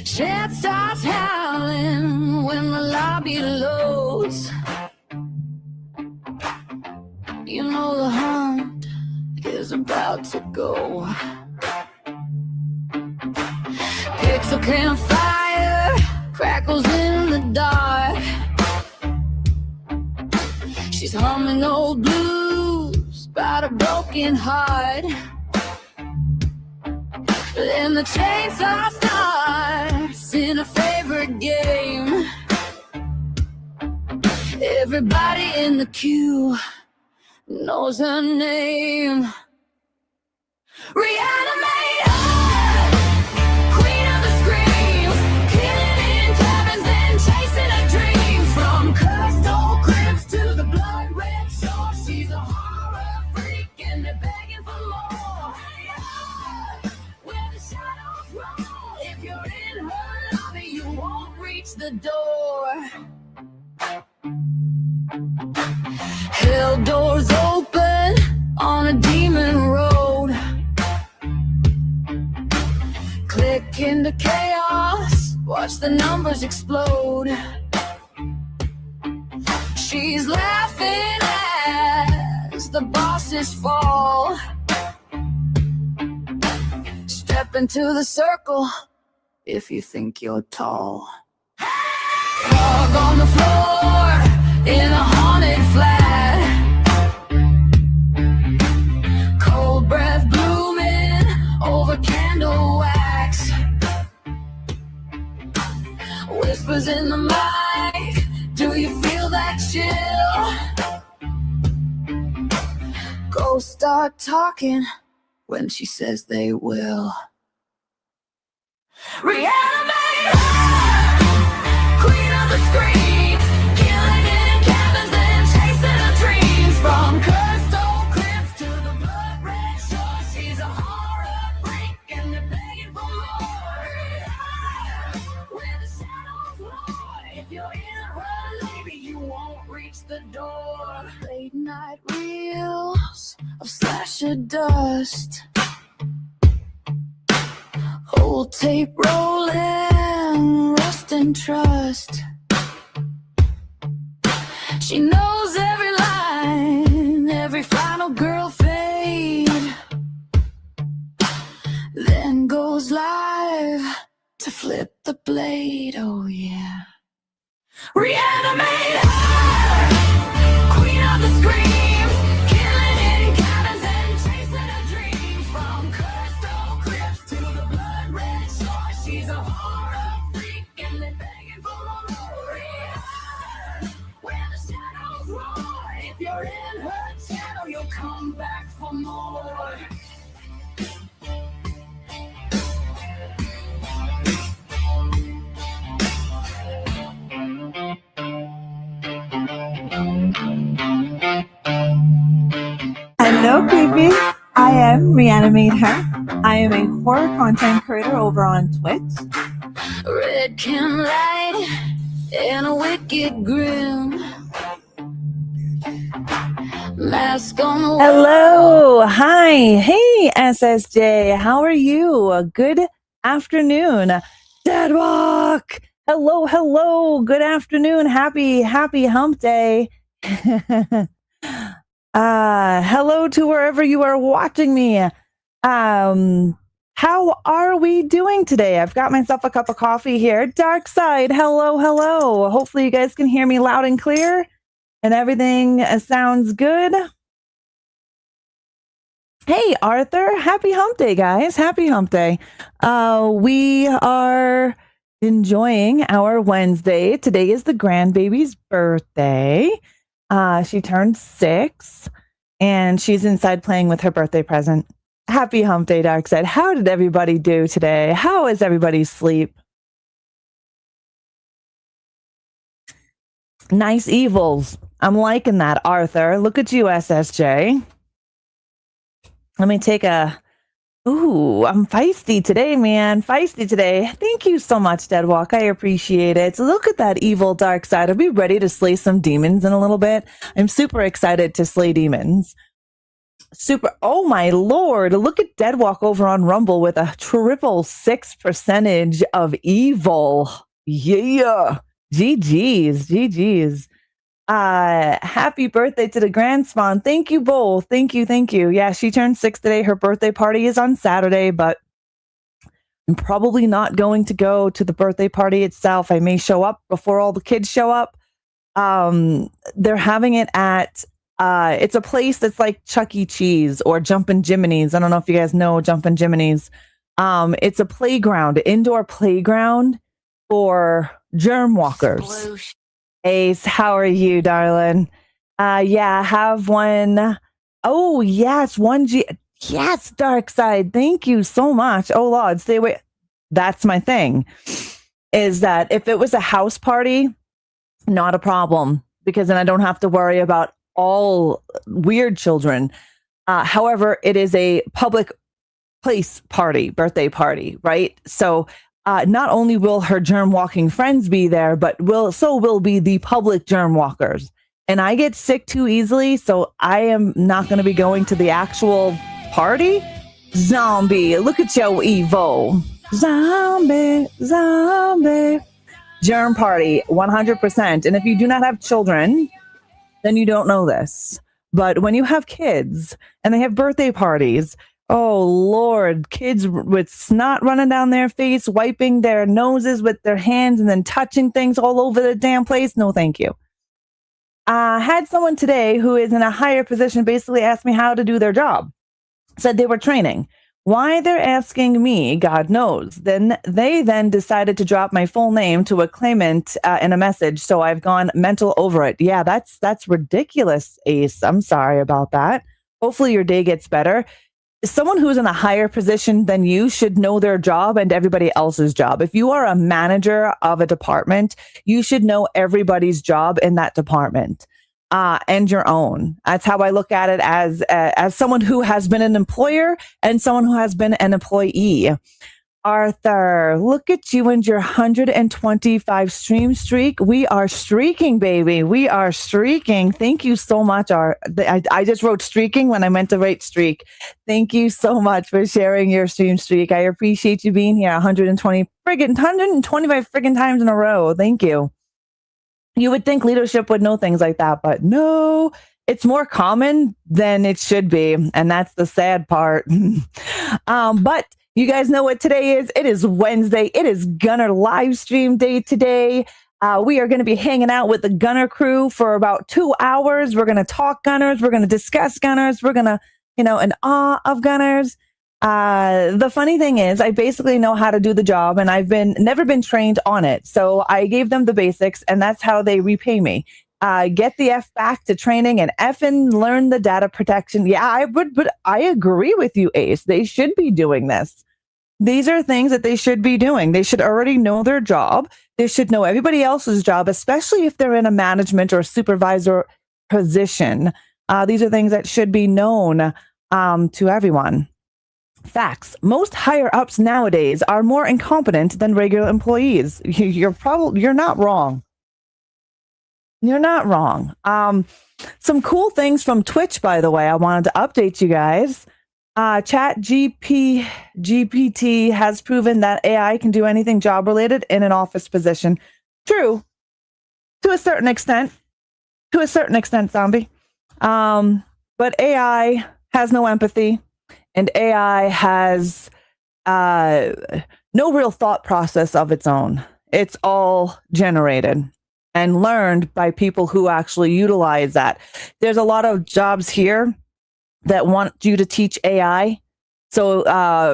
Shit starts howling when the lobby loads. You know the hunt is about to go. Picks a campfire, crackles in the dark. She's humming old blues about a broken heart. Then the chainsaw starts in a favorite game. Everybody in the queue knows her name. ReAnimateHer, queen of the screams, killing in cabins and chasing her dreams. From cursed old crypts to the blood red shore, she's a horror freak and they're begging for more. Where the shadows roll, if you're in her lobby, you won't reach the door. Hell doors open on a demon road. Click into chaos, watch the numbers explode. She's laughing as the bosses fall. Step into the circle if you think you're tall. Fog on the floor in a haunted flat. Cold breath blooming over candle wax. Whispers in the mic, do you feel that chill? Ghosts start talking when she says they will. ReAnimateHer, queen of the screams, killing in cabins and chasing her dreams. From cursed old crypts to the blood red shore, she's a horror freak and they're begging for more. Where the shadows roar, if you're in her lobby, you won't reach the door. Late night reels of slasher dust, old tape rolling, rust and trust. She knows every line, every final girl fade, then goes live to flip the blade. Oh yeah. ReAnimateHer, queen of the screams, killing in cabins and chasing her dreams. From cursed old crypts to the blood red shore, she's a horror freak and they're begging for more. Where the shadows roar, if you're in her channel, you'll come back for more. Hello, creepy. I am ReAnimateHer. I am a horror content creator over on Twitch. Red cam light and a wicked grin. Mask on the wall. Hello. Hi. Hey, SSJ. How are you? Good afternoon. Deadwalk. Hello, hello. Good afternoon. Happy hump day. Hello to wherever you are watching me. How are we doing today? I've got myself a cup of coffee here. Dark side, hello, hello. Hopefully you guys can hear me loud and clear and everything sounds good. Hey, Arthur. Happy hump day, guys. Happy hump day. We are enjoying our Wednesday. Today is the grandbaby's birthday. She turned 6 and she's inside playing with her birthday present. Happy hump day, Darkseid. How did everybody do today? How is everybody's sleep? Nice evils. I'm liking that, Arthur. Look at you, SSJ. Let me take a... Ooh, I'm feisty today, man. Feisty today. Thank you so much, Deadwalk. I appreciate it. So look at that evil dark side. I'll be ready to slay some demons in a little bit. I'm super excited to slay demons. Super. Oh my lord! Look at Deadwalk over on Rumble with a 666% of evil. Yeah. GG's. Happy birthday to the Grand Spawn. Thank you both. Thank you. Yeah, she turned 6 today. Her birthday party is on Saturday, but I'm probably not going to go to the birthday party itself. I may show up before all the kids show up. They're having it at it's a place that's like Chuck E. Cheese or Jumpin' Jiminy's. I don't know if you guys know Jumpin' Jiminy's. It's a playground, indoor playground for germ walkers. Sploosh. Ace, how are you, darling? Yeah, have one. Oh, yes, 1G. Yes, Dark Side. Thank you so much. Oh, Lord, stay away. That's my thing, is that if it was a house party, not a problem, because then I don't have to worry about all weird children. However, it is a public place party, birthday party, right? So not only will her germ walking friends be there, but will be the public germ walkers. And I get sick too easily, so I am not going to be going to the actual party. Zombie, look at your Evo. Zombie. Germ party, 100%. And if you do not have children, then you don't know this. But when you have kids and they have birthday parties, oh Lord, kids with snot running down their face, wiping their noses with their hands and then touching things all over the damn place. No, thank you. Had someone today who is in a higher position basically ask me how to do their job. Said they were training. Why they're asking me, God knows. Then they decided to drop my full name to a claimant in a message. So I've gone mental over it. Yeah, that's ridiculous, Ace. I'm sorry about that. Hopefully your day gets better. Someone who's in a higher position than you should know their job and everybody else's job. If you are a manager of a department, you should know everybody's job in that department. And your own. That's how I look at it as someone who has been an employer and someone who has been an employee. Arthur, look at you and your 125 stream streak. We are streaking, baby. We are streaking. Thank you so much. I just wrote streaking when I meant to write streak. Thank you so much for sharing your stream streak. I appreciate you being here 125 friggin' times in a row. Thank you. You would think leadership would know things like that, but no, it's more common than it should be. And that's the sad part. But you guys know what today is. It is Wednesday. It is Gunnar live stream day today. We are going to be hanging out with the Gunnar crew for about 2 hours. We're going to talk Gunnars. We're going to discuss Gunnars. We're going to, in awe of Gunnars. The funny thing is I basically know how to do the job and I've never been trained on it. So I gave them the basics and that's how they repay me. Get the F back to training and effing learn the data protection. Yeah, I would, but I agree with you, Ace. They should be doing this. These are things that they should be doing. They should already know their job. They should know everybody else's job, especially if they're in a management or supervisor position. These are things that should be known to everyone. Facts. Most higher ups nowadays are more incompetent than regular employees. You're not wrong. You're not wrong. Some cool things from Twitch, by the way, I wanted to update you guys. GPT has proven that AI can do anything job related in an office position. True. To a certain extent, zombie. But AI has no empathy. And AI has no real thought process of its own. It's all generated and learned by people who actually utilize that. There's a lot of jobs here that want you to teach AI. So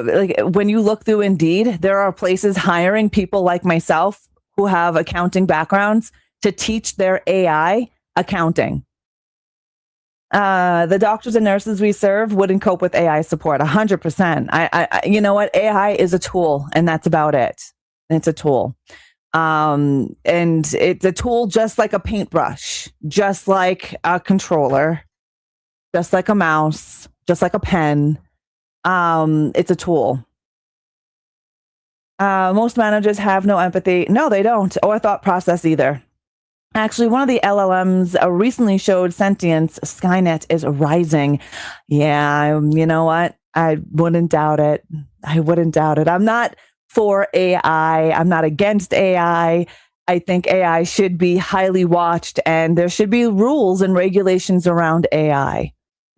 like when you look through Indeed, there are places hiring people like myself who have accounting backgrounds to teach their AI accounting. The doctors and nurses we serve wouldn't cope with AI support 100%. I you know what? AI is a tool and that's about it. It's a tool. And it's a tool just like a paintbrush, just like a controller, just like a mouse, just like a pen. It's a tool. Most managers have no empathy. No, they don't, or thought process either. Actually, one of the LLMs recently showed sentience. Skynet is rising. Yeah, you know what? I wouldn't doubt it. I wouldn't doubt it. I'm not for AI. I'm not against AI. I think AI should be highly watched and there should be rules and regulations around AI.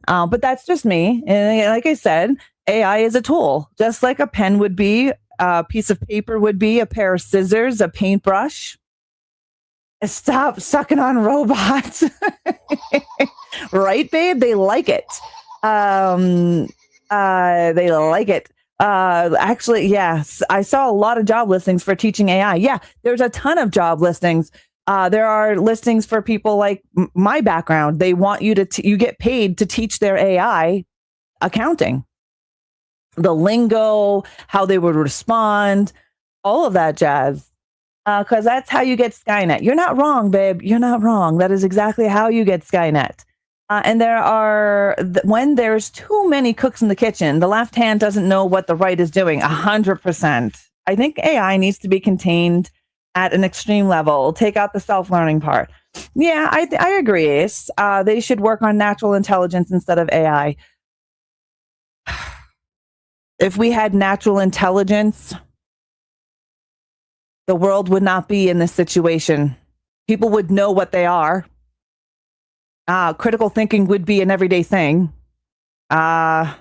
But that's just me. And like I said, AI is a tool, just like a pen would be, a piece of paper would be, a pair of scissors, a paintbrush. Stop sucking on robots. Right, babe? They like it. They like it. Actually, yes, I saw a lot of job listings for teaching AI. Yeah, there's a ton of job listings. There are listings for people like my background. They want you to, you get paid to teach their AI accounting, the lingo, how they would respond, all of that jazz. Because that's how you get Skynet. You're not wrong, babe. You're not wrong. That is exactly how you get Skynet. And there are, when there's too many cooks in the kitchen, the left hand doesn't know what the right is doing. 100%. I think AI needs to be contained at an extreme level. Take out the self-learning part. Yeah, I agree, Ace. They should work on natural intelligence instead of AI. If we had natural intelligence, the world would not be in this situation. People would know what they are. Critical thinking would be an everyday thing. There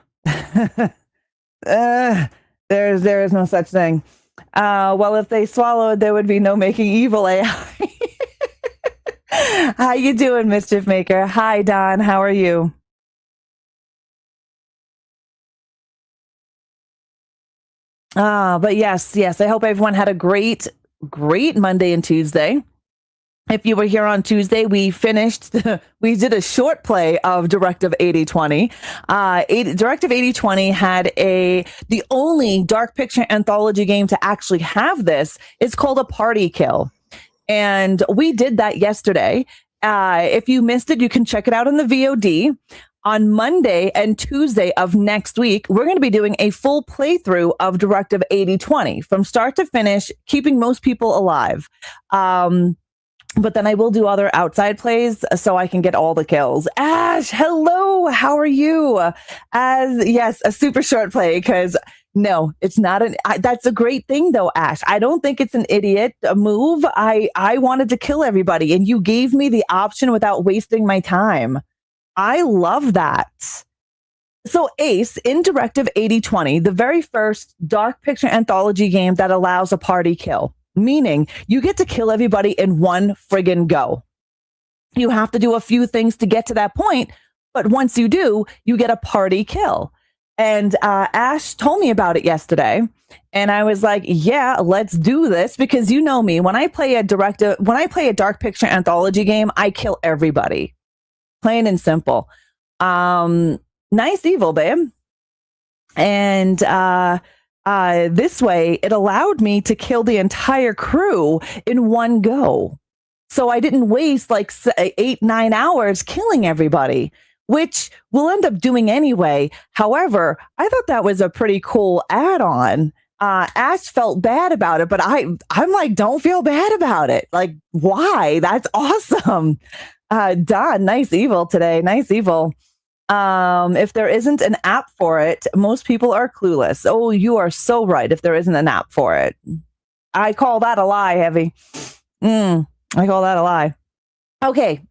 is no such thing. Well, if they swallowed, there would be no making evil AI. How you doing, Mischief Maker? Hi, Don. How are you? But yes, I hope everyone had a great Monday and Tuesday. If you were here on Tuesday, we did a short play of Directive 8020. Directive 8020 had the only dark picture anthology game to actually have this. It's called a party kill. And we did that yesterday. If you missed it, you can check it out on the VOD. On Monday and Tuesday of next week, we're going to be doing a full playthrough of Directive 8020 from start to finish, keeping most people alive. But then I will do other outside plays so I can get all the kills. Ash, hello. How are you? Yes, a super short play because no, it's not that's a great thing though, Ash. I don't think it's an idiot move. I wanted to kill everybody and you gave me the option without wasting my time. I love that. So Ace, in Directive 8020, the very first dark picture anthology game that allows a party kill, meaning you get to kill everybody in one friggin' go. You have to do a few things to get to that point, but once you do, you get a party kill. And Ash told me about it yesterday, and I was like, "Yeah, let's do this." Because you know me, when I play a dark picture anthology game, I kill everybody, plain and simple. Nice evil, babe. And this way, it allowed me to kill the entire crew in one go. So I didn't waste like 8-9 hours killing everybody, which we'll end up doing anyway. However, I thought that was a pretty cool add-on. Ash felt bad about it, but I'm like, don't feel bad about it. Like, why? That's awesome. Don, nice evil today. Nice evil. If there isn't an app for it, most people are clueless. Oh, you are so right. If there isn't an app for it, I call that a lie, Heavy. I call that a lie. Okay.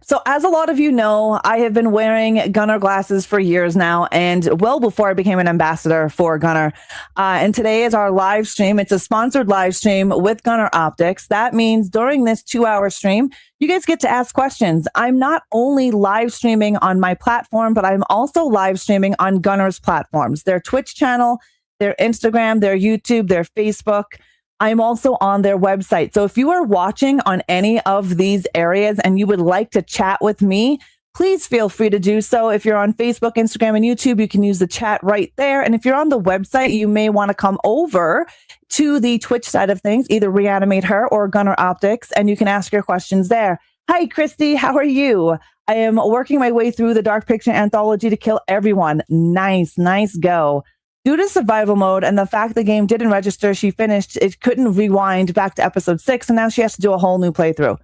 So as a lot of you know, I have been wearing Gunnar glasses for years now, and well before I became an ambassador for Gunnar. And today is our live stream. It's a sponsored live stream with Gunnar Optics. That means during this 2-hour stream, you guys get to ask questions. I'm not only live streaming on my platform, but I'm also live streaming on Gunnar's platforms, their Twitch channel, their Instagram, their YouTube, their Facebook. I'm also on their website. So if you are watching on any of these areas and you would like to chat with me, please feel free to do so. If you're on Facebook, Instagram, and YouTube, you can use the chat right there. And if you're on the website, you may want to come over to the Twitch side of things, either ReAnimateHer or Gunnar Optics, and you can ask your questions there. Hi, Christy. How are you? I am working my way through the Dark Picture Anthology to kill everyone. Nice go. Due to survival mode and the fact the game didn't register, she finished, it couldn't rewind back to episode 6, and now she has to do a whole new playthrough.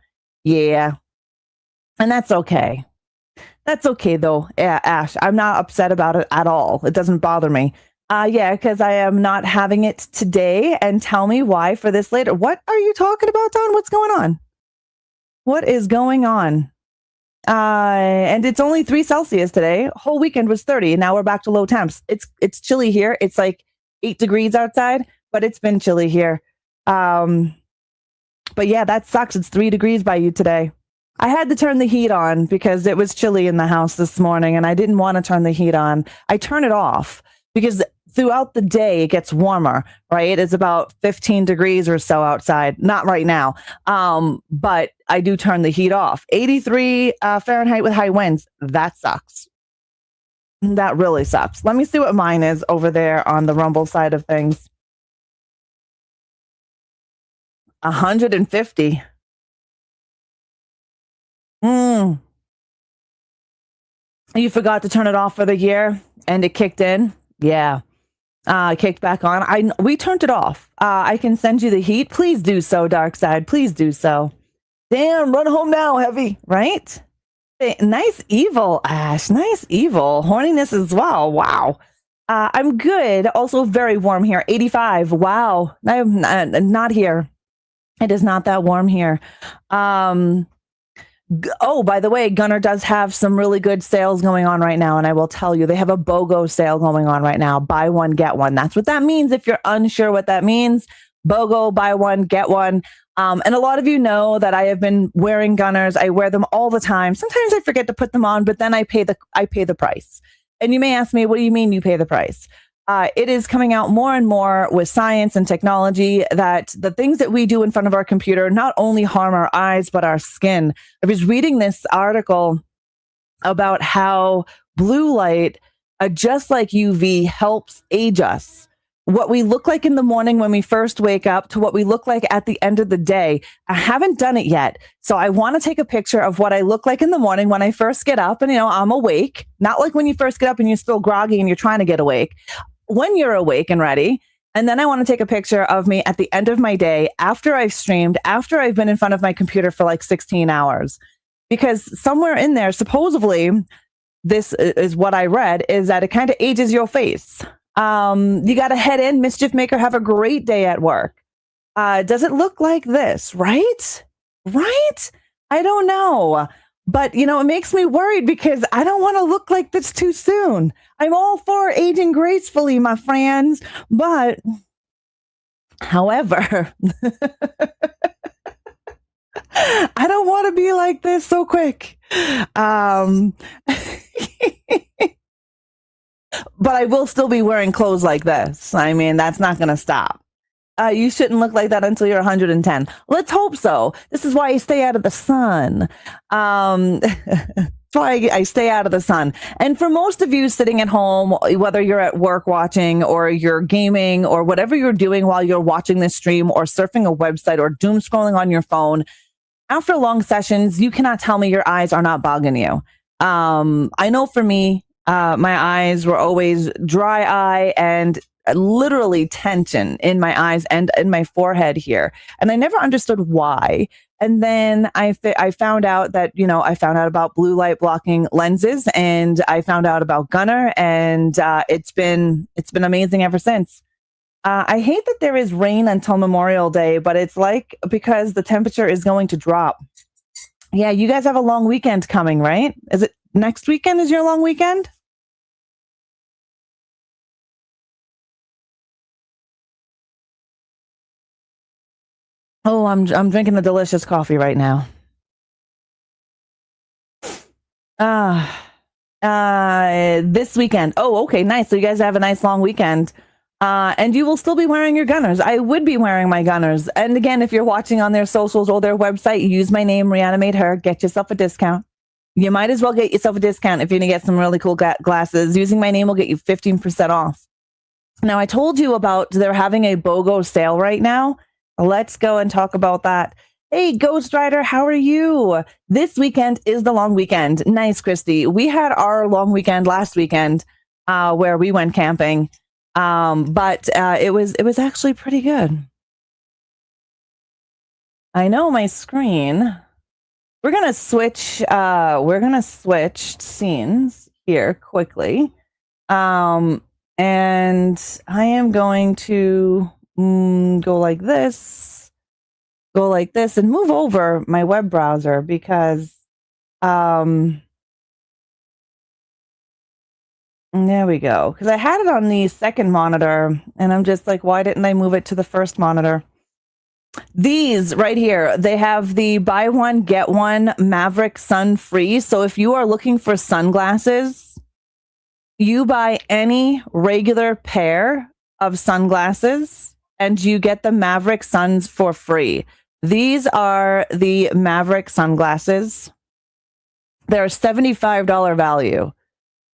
Yeah. And that's okay. That's okay though, Ash. I'm not upset about it at all. It doesn't bother me. Yeah, because I am not having it today. And tell me why for this later. What are you talking about, Don? What's going on? What is going on? And it's only 3 Celsius today. Whole weekend was 30. And now we're back to low temps. It's chilly here. It's like 8 degrees outside, but it's been chilly here. But yeah, that sucks. It's 3 degrees by you today. I had to turn the heat on because it was chilly in the house this morning and I didn't want to turn the heat on. I turn it off because throughout the day it gets warmer, right? It's about 15 degrees or so outside. Not right now. But I do turn the heat off. 83 Fahrenheit with high winds. That sucks. That really sucks. Let me see what mine is over there on the Rumble side of things. 150. You forgot to turn it off for the year and it kicked in? Yeah. Kicked back on. We turned it off. I can send you the heat. Please do so, Dark Side. Please do so. Damn, run home now, Heavy. Right? Nice evil, Ash. Nice evil. Horniness as well. Wow. I'm good. Also very warm here. 85. Wow. I'm not here. It is not that warm here. Oh, by the way, Gunnar does have some really good sales going on right now. And I will tell you, they have a BOGO sale going on right now. Buy one, get one. That's what that means. If you're unsure what that means, BOGO, buy one, get one. And a lot of you know that I have been wearing Gunnars. I wear them all the time. Sometimes I forget to put them on, but then I pay the price. And you may ask me, what do you mean you pay the price? It is coming out more and more with science and technology that the things that we do in front of our computer not only harm our eyes, but our skin. I was reading this article about how blue light, just like UV, helps age us. What we look like in the morning when we first wake up to what we look like at the end of the day. I haven't done it yet. So I want to take a picture of what I look like in the morning when I first get up and, I'm awake. Not like when you first get up and you're still groggy and you're trying to get awake. When you're awake and ready. And then I want to take a picture of me at the end of my day after I've streamed, after I've been in front of my computer for like 16 hours. Because somewhere in there, supposedly, this is what I read, is that it kind of ages your face. You got to head in, Mischief Maker, have a great day at work. Does it look like this, right? Right? I don't know. But, it makes me worried because I don't want to look like this too soon. I'm all for aging gracefully, my friends. But, however, I don't want to be like this so quick. But I will still be wearing clothes like this. I mean, that's not going to stop. You shouldn't look like that until you're 110. Let's hope so. This is why I stay out of the sun. That's why I stay out of the sun. And for most of you sitting at home, whether you're at work watching or you're gaming or whatever you're doing while you're watching this stream or surfing a website or doom scrolling on your phone, after long sessions, you cannot tell me your eyes are not bugging you. I know for me, my eyes were always dry eye and literally tension in my eyes and in my forehead here. And I never understood why. And then I found out that, I found out about blue light blocking lenses and I found out about Gunnar and it's been amazing ever since. I hate that there is rain until Memorial Day, but it's like because the temperature is going to drop. Yeah, you guys have a long weekend coming, right? Is it next weekend is your long weekend? Oh, I'm drinking the delicious coffee right now. This weekend. Oh, okay, nice. So you guys have a nice long weekend. And you will still be wearing your Gunnars. I would be wearing my Gunnars. And again, if you're watching on their socials or their website, use my name, ReAnimateHer, get yourself a discount. You might as well get yourself a discount if you're going to get some really cool glasses. Using my name will get you 15% off. Now, I told you about they're having a BOGO sale right now. Let's go and talk about that. Hey, Ghost Rider, how are you? This weekend is the long weekend. Nice, Christy. We had our long weekend last weekend where we went camping. But it was actually pretty good. I know my screen. we're gonna switch scenes here quickly. And I am going to go like this, and move over my web browser because there we go. Because I had it on the second monitor, and I'm just like, why didn't I move it to the first monitor? These right here, they have the buy one, get one Maverick Sun Free. So if you are looking for sunglasses, you buy any regular pair of sunglasses and you get the Maverick Suns for free. These are the Maverick sunglasses. They're $75 value.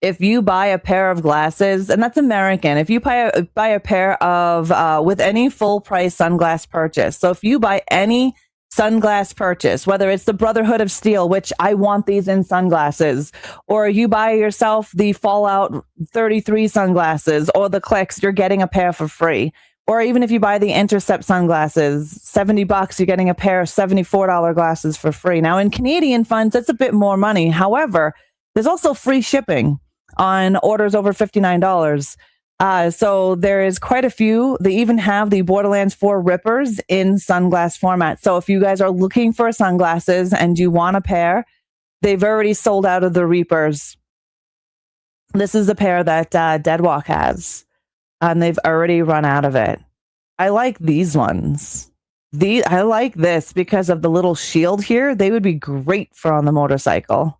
If you buy a pair of glasses, and that's American, if you buy a pair of, with any full price sunglass purchase. So if you buy any sunglass purchase, whether it's the Brotherhood of Steel, which I want these in sunglasses, or you buy yourself the Fallout 33 sunglasses or the Clicks, you're getting a pair for free. Or even if you buy the Intercept sunglasses, $70, you're getting a pair of $74 glasses for free. Now in Canadian funds, that's a bit more money. However, there's also free shipping on orders over $59. So there is quite a few. They even have the Borderlands 4 Rippers in sunglass format. So if you guys are looking for sunglasses and you want a pair, they've already sold out of the Reapers. This is a pair that Deadwalk has, and they've already run out of it. I like these ones. I like this because of the little shield here. They would be great for on the motorcycle.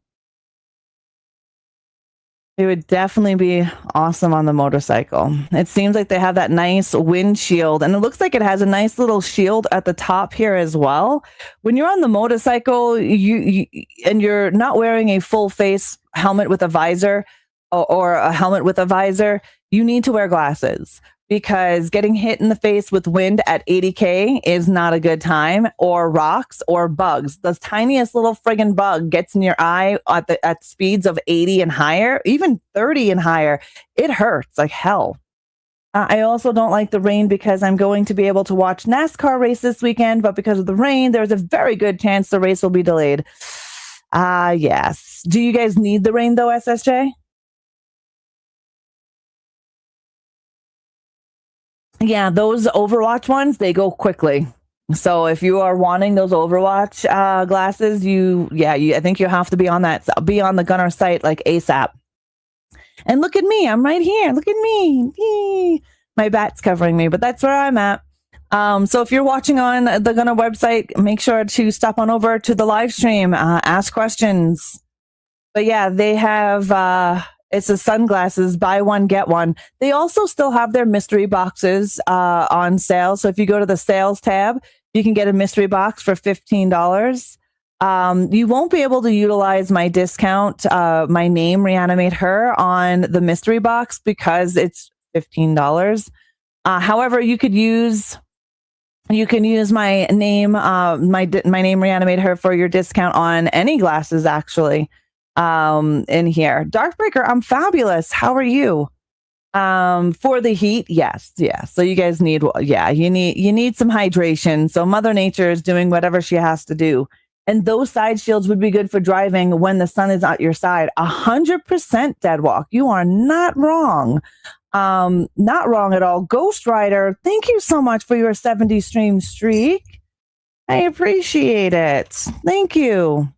It would definitely be awesome on the motorcycle. It seems like they have that nice windshield, and it looks like it has a nice little shield at the top here as well. When you're on the motorcycle, and you're not wearing a full face helmet with a visor or a helmet with a visor, you need to wear glasses because getting hit in the face with wind at 80K is not a good time, or rocks or bugs. The tiniest little friggin' bug gets in your eye at speeds of 80 and higher, even 30 and higher. It hurts like hell. I also don't like the rain because I'm going to be able to watch NASCAR race this weekend, but because of the rain, there's a very good chance the race will be delayed. Yes. Do you guys need the rain though, SSJ? Yeah, those Overwatch ones, they go quickly. So if you are wanting those Overwatch glasses, I think you have to be on the Gunnar site like ASAP. And look at me, I'm right here. Look at me. Yee. My bat's covering me, but that's where I'm at. So if you're watching on the Gunnar website, make sure to stop on over to the live stream, ask questions. But yeah, they have it's the sunglasses, buy one, get one. They also still have their mystery boxes on sale. So if you go to the sales tab, you can get a mystery box for $15. You won't be able to utilize my discount, my name, ReAnimateHer, on the mystery box because it's $15. However, you can use my name, my name, ReAnimateHer, for your discount on any glasses, actually. In here. Darkbreaker, I'm fabulous. How are you? For the heat, yes. So you guys need, you need some hydration. So Mother Nature is doing whatever she has to do. And those side shields would be good for driving when the sun is at your side. 100% Deadwalk. You are not wrong. Not wrong at all. Ghost Rider, thank you so much for your 70 stream streak. I appreciate it. Thank you.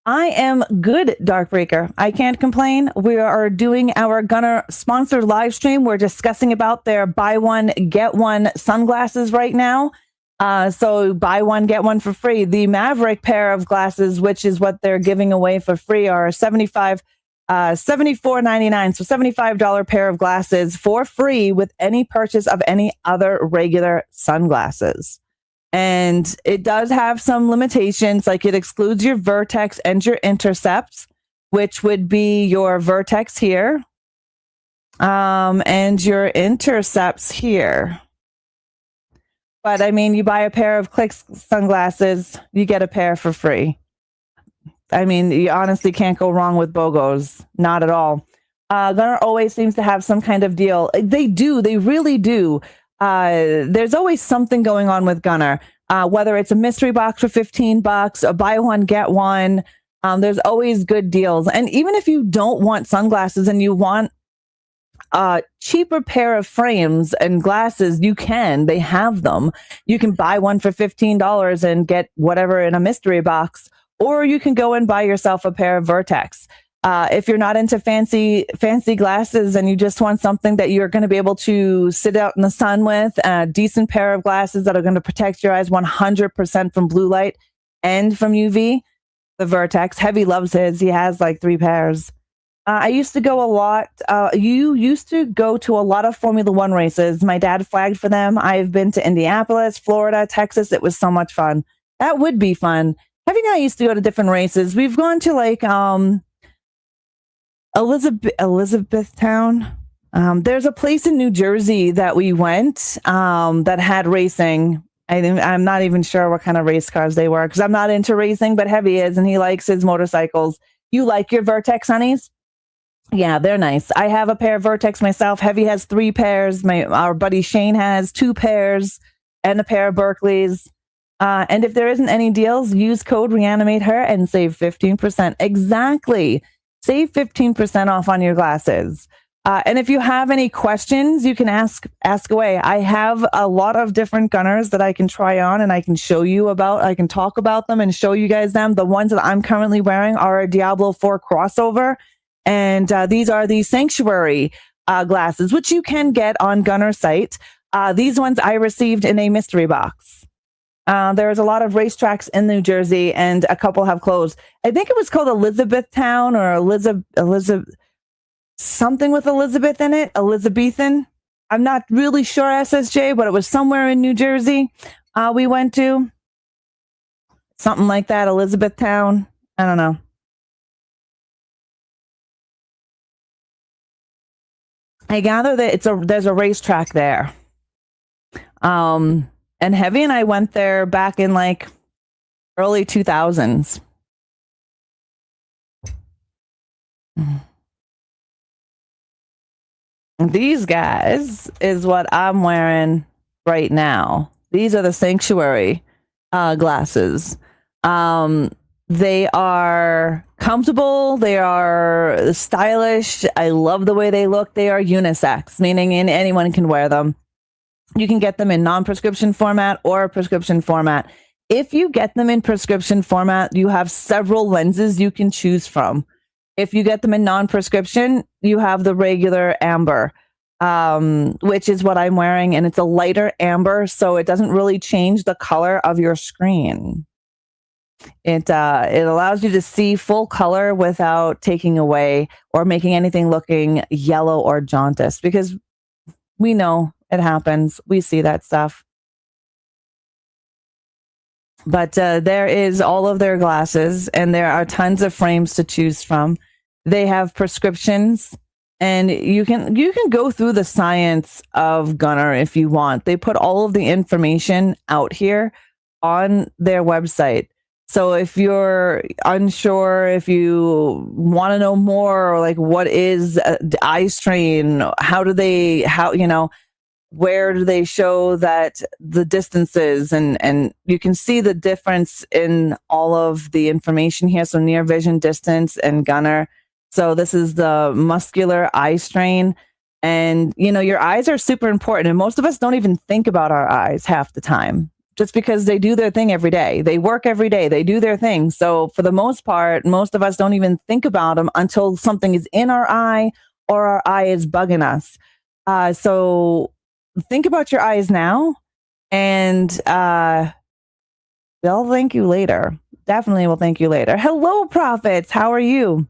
I am good, Darkbreaker. I can't complain. We are doing our Gunnar sponsored live stream. We're discussing about their buy one, get one sunglasses right now. So buy one, get one for free. The Maverick pair of glasses, which is what they're giving away for free, are $74.99. So $75 pair of glasses for free with any purchase of any other regular sunglasses. And it does have some limitations, like it excludes your vertex and your intercepts, which would be your vertex here, and your intercepts here. But I mean, you buy a pair of Clicks sunglasses, you get a pair for free. I mean, you honestly can't go wrong with BOGOs. Not at all. Gunnar always seems to have some kind of deal. They do. They really do. There's always something going on with Gunnar. whether it's a mystery box for $15, a buy one, get one. There's always good deals. And even if you don't want sunglasses and you want a cheaper pair of frames and glasses, they have them. You can buy one for $15 and get whatever in a mystery box, or you can go and buy yourself a pair of Vertex. If you're not into fancy glasses and you just want something that you're going to be able to sit out in the sun with, a decent pair of glasses that are going to protect your eyes 100% from blue light and from UV, the Vertex. Heavy loves his. He has like 3 pairs. I used to go a lot. You used to go to a lot of Formula One races. My dad flagged for them. I've been to Indianapolis, Florida, Texas. It was so much fun. That would be fun. Heavy and I used to go to different races. We've gone to like Elizabethtown. There's a place in New Jersey that we went that had racing. I'm not even sure what kind of race cars they were because I'm not into racing, but Heavy is, and he likes his motorcycles. You like your Vertex, honeys? Yeah, they're nice. I have a pair of Vertex myself. Heavy has 3 pairs. Our buddy Shane has 2 pairs and a pair of Berkeley's. And if there isn't any deals, use code ReAnimateHer and save 15%. Exactly. Save 15% off on your glasses. And if you have any questions, you can ask away. I have a lot of different Gunnars that I can try on and I can show you about. I can talk about them and show you guys them. The ones that I'm currently wearing are a Diablo 4 crossover. And these are the Sanctuary glasses, which you can get on Gunnar site. These ones I received in a mystery box. There's a lot of racetracks in New Jersey, and a couple have closed. I think it was called Elizabethtown or Elizabeth, something with Elizabeth in it, Elizabethan. I'm not really sure, SSJ, but it was somewhere in New Jersey we went to. Something like that, Elizabethtown. I don't know. I gather that there's a racetrack there. And Heavy and I went there back in like early 2000s. These guys is what I'm wearing right now. These are the Sanctuary glasses. They are comfortable. They are stylish. I love the way they look. They are unisex, meaning anyone can wear them. You can get them in non-prescription format or prescription format. If you get them in prescription format, you have several lenses you can choose from. If you get them in non-prescription, you have the regular amber, which is what I'm wearing, and it's a lighter amber, so it doesn't really change the color of your screen. It allows you to see full color without taking away or making anything looking yellow or jaundice, because we know it happens. We see that stuff. But there is all of their glasses, and there are tons of frames to choose from. They have prescriptions, and you can go through the science of Gunnar if you want. They put all of the information out here on their website. So if you're unsure, if you want to know more, or like what is eye strain, where do they show that the distances, and you can see the difference in all of the information here. So near vision, distance, and Gunnar. So this is the muscular eye strain, and your eyes are super important, and most of us don't even think about our eyes half the time, just because they do their thing every day. They work every day. They do their thing. So for the most part, most of us don't even think about them until something is in our eye or our eye is bugging us. So think about your eyes now, and they'll thank you later. Definitely will thank you later. Hello, Prophets. How are you?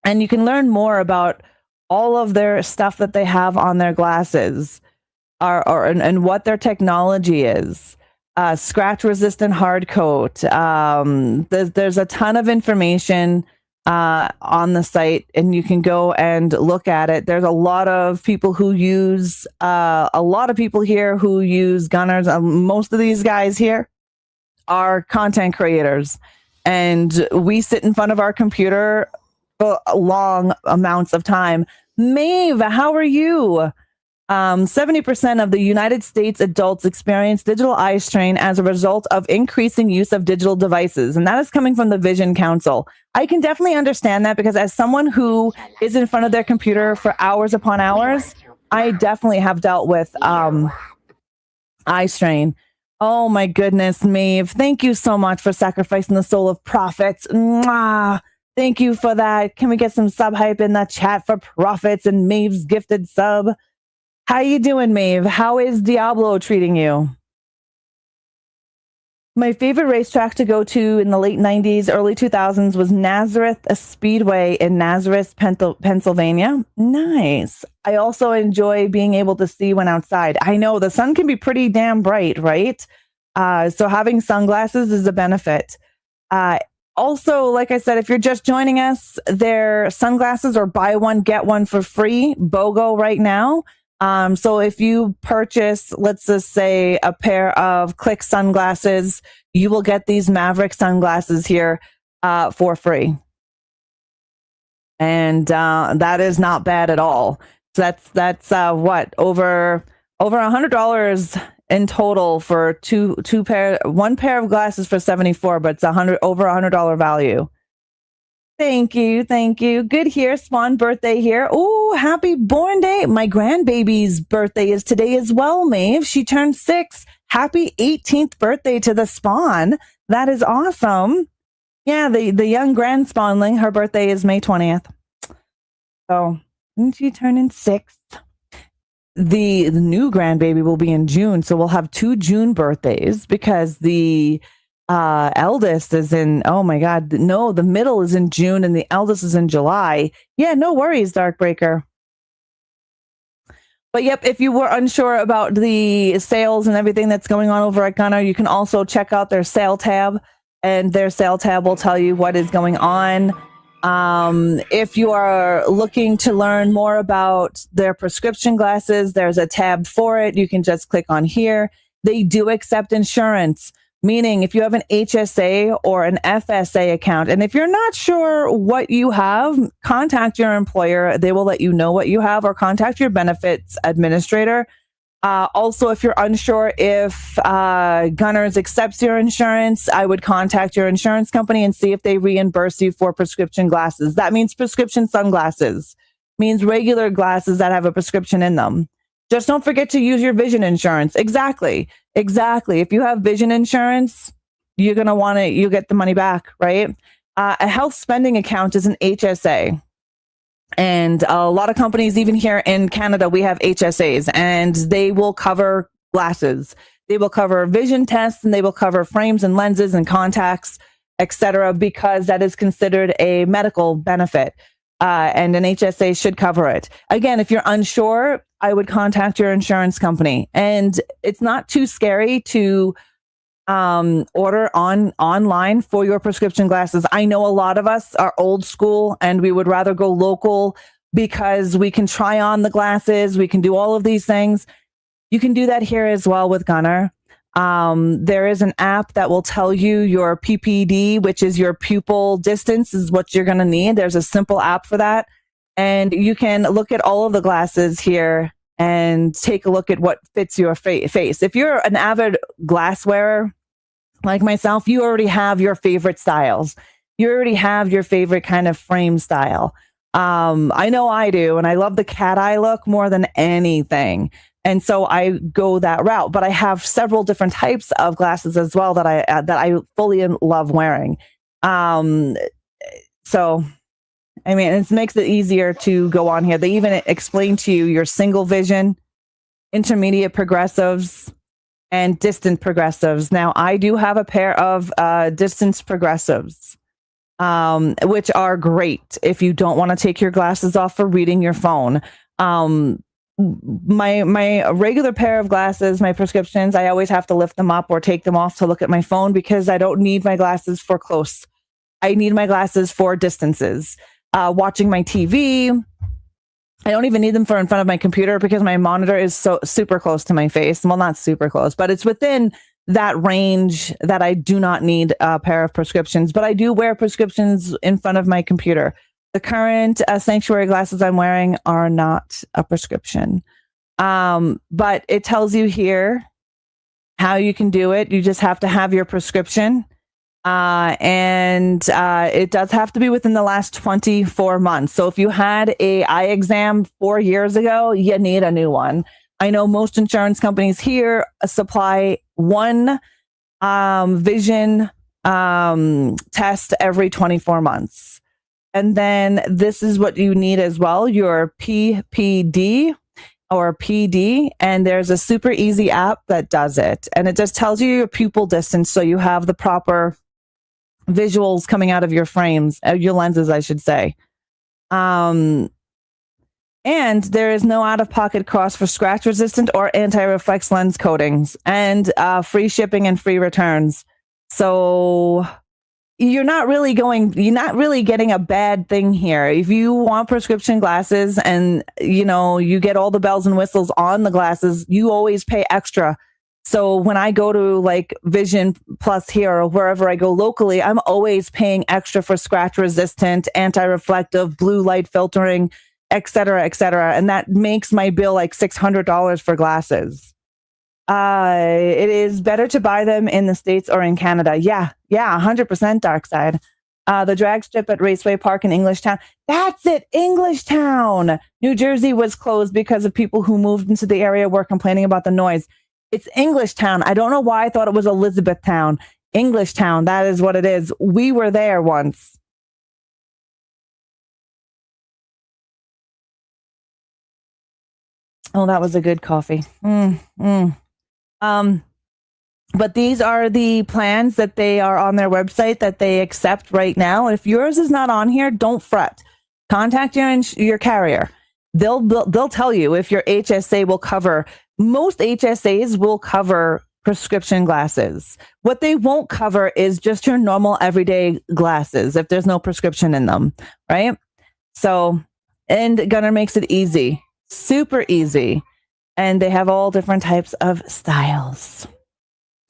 And you can learn more about all of their stuff that they have on their glasses, and what their technology is. Scratch resistant hard coat. There's a ton of information on the site, and you can go and look at it. There's a lot of people who use here who use Gunnars. Most of these guys here are content creators, and we sit in front of our computer for long amounts of time. Maeve, how are you? 70% of the United States adults experience digital eye strain as a result of increasing use of digital devices. And that is coming from the Vision Council. I can definitely understand that because as someone who is in front of their computer for hours upon hours, I definitely have dealt with eye strain. Oh my goodness, Maeve. Thank you so much for sacrificing the soul of prophets. Mwah. Thank you for that. Can we get some sub hype in the chat for prophets and Maeve's gifted sub? How you doing, Maeve? How is Diablo treating you? My favorite racetrack to go to in the late 90s, early 2000s was Nazareth Speedway in Nazareth, Pennsylvania. Nice. I also enjoy being able to see when outside. I know the sun can be pretty damn bright, right? So having sunglasses is a benefit. Also, like I said, if you're just joining us, their sunglasses are buy one, get one for free, BOGO right now. So if you purchase, let's just say a pair of Click sunglasses, you will get these Maverick sunglasses here, for free. And, that is not bad at all. So that's what, over $100 in total for one pair of glasses for $74, but it's over $100 value. Thank you. Good here. Spawn birthday here. Oh, happy born day. My grandbaby's birthday is today as well, Maeve. She turned 6. Happy 18th birthday to the Spawn. That is awesome. Yeah, the young grand spawnling, her birthday is May 20th. So, isn't she turning 6? The new grandbaby will be in June, so we'll have 2 June birthdays because the eldest is in, oh my God, no, the middle is in June and the eldest is in July. Yeah, no worries, Darkbreaker. But yep, if you were unsure about the sales and everything that's going on over at Gunnar, you can also check out their sale tab, and their sale tab will tell you what is going on. If you are looking to learn more about their prescription glasses, there's a tab for it. You can just click on here. They do accept insurance. Meaning if you have an HSA or an FSA account, and if you're not sure what you have, contact your employer. They will let you know what you have, or contact your benefits administrator. Also, if you're unsure if Gunnars accepts your insurance, I would contact your insurance company and see if they reimburse you for prescription glasses. That means prescription sunglasses, means regular glasses that have a prescription in them. Just don't forget to use your vision insurance. Exactly. If you have vision insurance, you're going to want it. You get the money back, right? A health spending account is an HSA. And a lot of companies, even here in Canada, we have HSAs, and they will cover glasses. They will cover vision tests, and they will cover frames and lenses and contacts, etc., because that is considered a medical benefit. And an HSA should cover it. Again, if you're unsure, I would contact your insurance company. And it's not too scary to order online for your prescription glasses. I know a lot of us are old school and we would rather go local because we can try on the glasses. We can do all of these things. You can do that here as well with Gunnar. There is an app that will tell you your PPD, which is your pupil distance, is what you're going to need. There's a simple app for that. And you can look at all of the glasses here and take a look at what fits your face. If you're an avid glass wearer like myself, you already have your favorite styles. You already have your favorite kind of frame style. I know I do, and I love the cat eye look more than anything. And so I go that route, but I have several different types of glasses as well that I fully love wearing. So, I mean, it makes it easier to go on here. They even explain to you your single vision, intermediate progressives, and distant progressives. Now, I do have a pair of distance progressives, which are great if you don't want to take your glasses off for reading your phone. My regular pair of glasses, my prescriptions, I always have to lift them up or take them off to look at my phone because I don't need my glasses for close. I need my glasses for distances. Watching my TV, I don't even need them for in front of my computer because my monitor is so super close to my face. Well, not super close, but it's within that range that I do not need a pair of prescriptions, but I do wear prescriptions in front of my computer. The current Sanctuary glasses I'm wearing are not a prescription. But it tells you here how you can do it. You just have to have your prescription. And it does have to be within the last 24 months. So if you had a eye exam 4 years ago, you need a new one. I know most insurance companies here supply one vision test every 24 months. And then this is what you need as well, your PPD or PD. And there's a super easy app that does it. And it just tells you your pupil distance so you have the proper visuals coming out of your frames, your lenses, I should say. And there is no out-of-pocket cost for scratch-resistant or anti-reflex lens coatings, and free shipping and free returns. So you're not really getting a bad thing here. If you want prescription glasses and you get all the bells and whistles on the glasses, you always pay extra. So when I go to like Vision Plus here or wherever I go locally, I'm always paying extra for scratch resistant, anti-reflective, blue light filtering, et cetera, et cetera. And that makes my bill like $600 for glasses. It is better to buy them in the States or in Canada. Yeah, 100% dark side. The drag strip at Raceway Park in Englishtown. That's it, Englishtown. New Jersey was closed because of people who moved into the area were complaining about the noise. It's Englishtown. I don't know why I thought it was Elizabethtown. Englishtown, that is what it is. We were there once. Oh, that was a good coffee. But these are the plans that they are on their website that they accept right now. If yours is not on here, don't fret. Contact your carrier. They'll tell you if your HSA will cover. Most HSAs will cover prescription glasses. What they won't cover is just your normal everyday glasses if there's no prescription in them, right? So, and Gunnar makes it easy, super easy. And they have all different types of styles.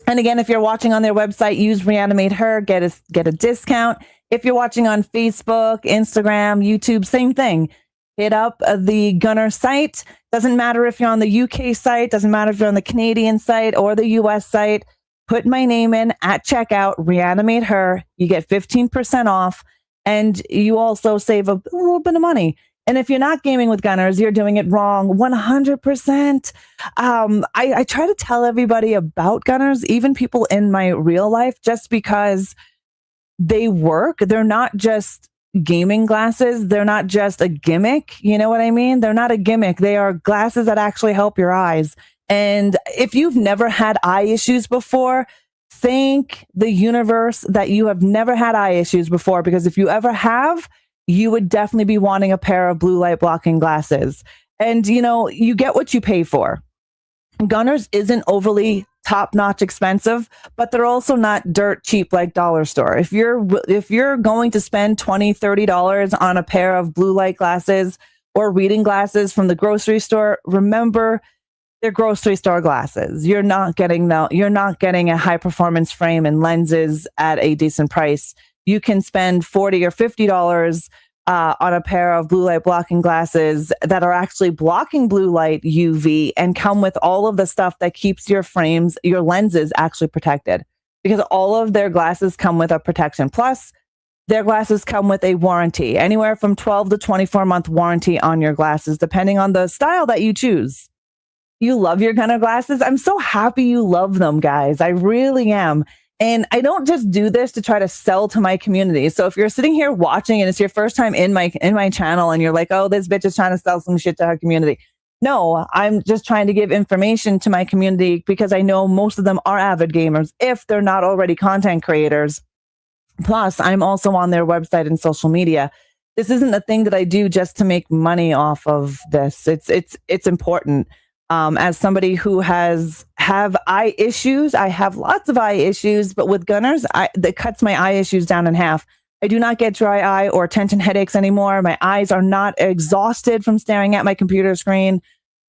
And again, if you're watching on their website, use ReAnimateHer, get a discount. If you're watching on Facebook, Instagram, YouTube, same thing. Hit up the Gunnar site. Doesn't matter if you're on the UK site, doesn't matter if you're on the Canadian site or the US site. Put my name in at checkout, ReAnimateHer. You get 15% off, and you also save a little bit of money. And if you're not gaming with Gunnars, you're doing it wrong 100%. I try to tell everybody about Gunnars, even people in my real life, just because they work. They're not just gaming glasses. They're not just a gimmick. You know what I mean? They're not a gimmick. They are glasses that actually help your eyes. And if you've never had eye issues before, thank the universe that you have never had eye issues before, because if you ever have, you would definitely be wanting a pair of blue light blocking glasses. And, you get what you pay for. Gunnars isn't overly top-notch expensive, but they're also not dirt cheap like dollar store. If you're going to spend $20, $30 on a pair of blue light glasses or reading glasses from the grocery store, remember they're grocery store glasses. You're not getting a high performance frame and lenses at a decent price. You can spend $40 or $50 on a pair of blue light blocking glasses that are actually blocking blue light UV and come with all of the stuff that keeps your frames, your lenses actually protected, because all of their glasses come with a protection. Plus, their glasses come with a warranty, anywhere from 12 to 24-month warranty on your glasses, depending on the style that you choose. You love your Gunnar glasses. I'm so happy you love them, guys. I really am. And I don't just do this to try to sell to my community. So if you're sitting here watching and it's your first time in my channel and you're like, oh, this bitch is trying to sell some shit to her community. No, I'm just trying to give information to my community because I know most of them are avid gamers if they're not already content creators. Plus, I'm also on their website and social media. This isn't a thing that I do just to make money off of this. It's important. As somebody who have eye issues, I have lots of eye issues, but with Gunnars, that cuts my eye issues down in half. I do not get dry eye or tension headaches anymore. My eyes are not exhausted from staring at my computer screen.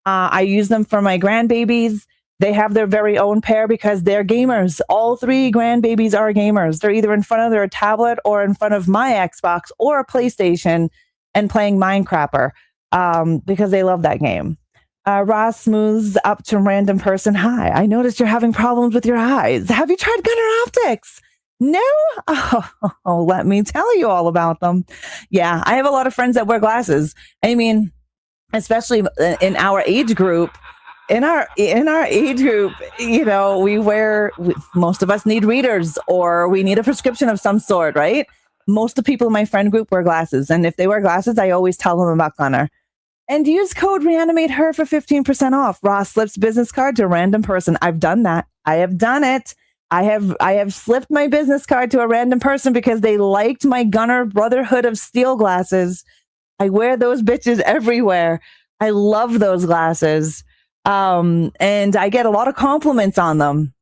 I use them for my grandbabies. They have their very own pair because they're gamers. All three grandbabies are gamers. They're either in front of their tablet or in front of my Xbox or a PlayStation and playing Minecrapper because they love that game. Ross moves up to random person. Hi, I noticed you're having problems with your eyes. Have you tried Gunnar Optics? No? Oh, let me tell you all about them. Yeah, I have a lot of friends that wear glasses. I mean, especially in our age group. In our age group, most of us need readers or we need a prescription of some sort, right? Most of the people in my friend group wear glasses. And if they wear glasses, I always tell them about Gunnar. And use code ReAnimateHer for 15% off. Ross slips business card to a random person. I've done that. I have done it. I have slipped my business card to a random person because they liked my Gunnar Brotherhood of Steel glasses. I wear those bitches everywhere. I love those glasses. And I get a lot of compliments on them.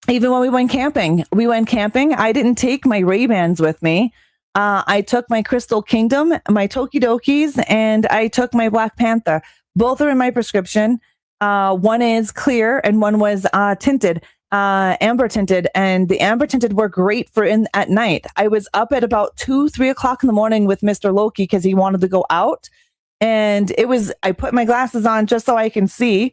Even when we went camping, I didn't take my Ray-Bans with me. I took my Crystal Kingdom, my Tokidokis, and I took my Black Panther. Both are in my prescription. One is clear and one was tinted, amber tinted. And the amber tinted were great for at night. I was up at about 2-3 o'clock in the morning with Mr. Loki because he wanted to go out. And I put my glasses on just so I can see.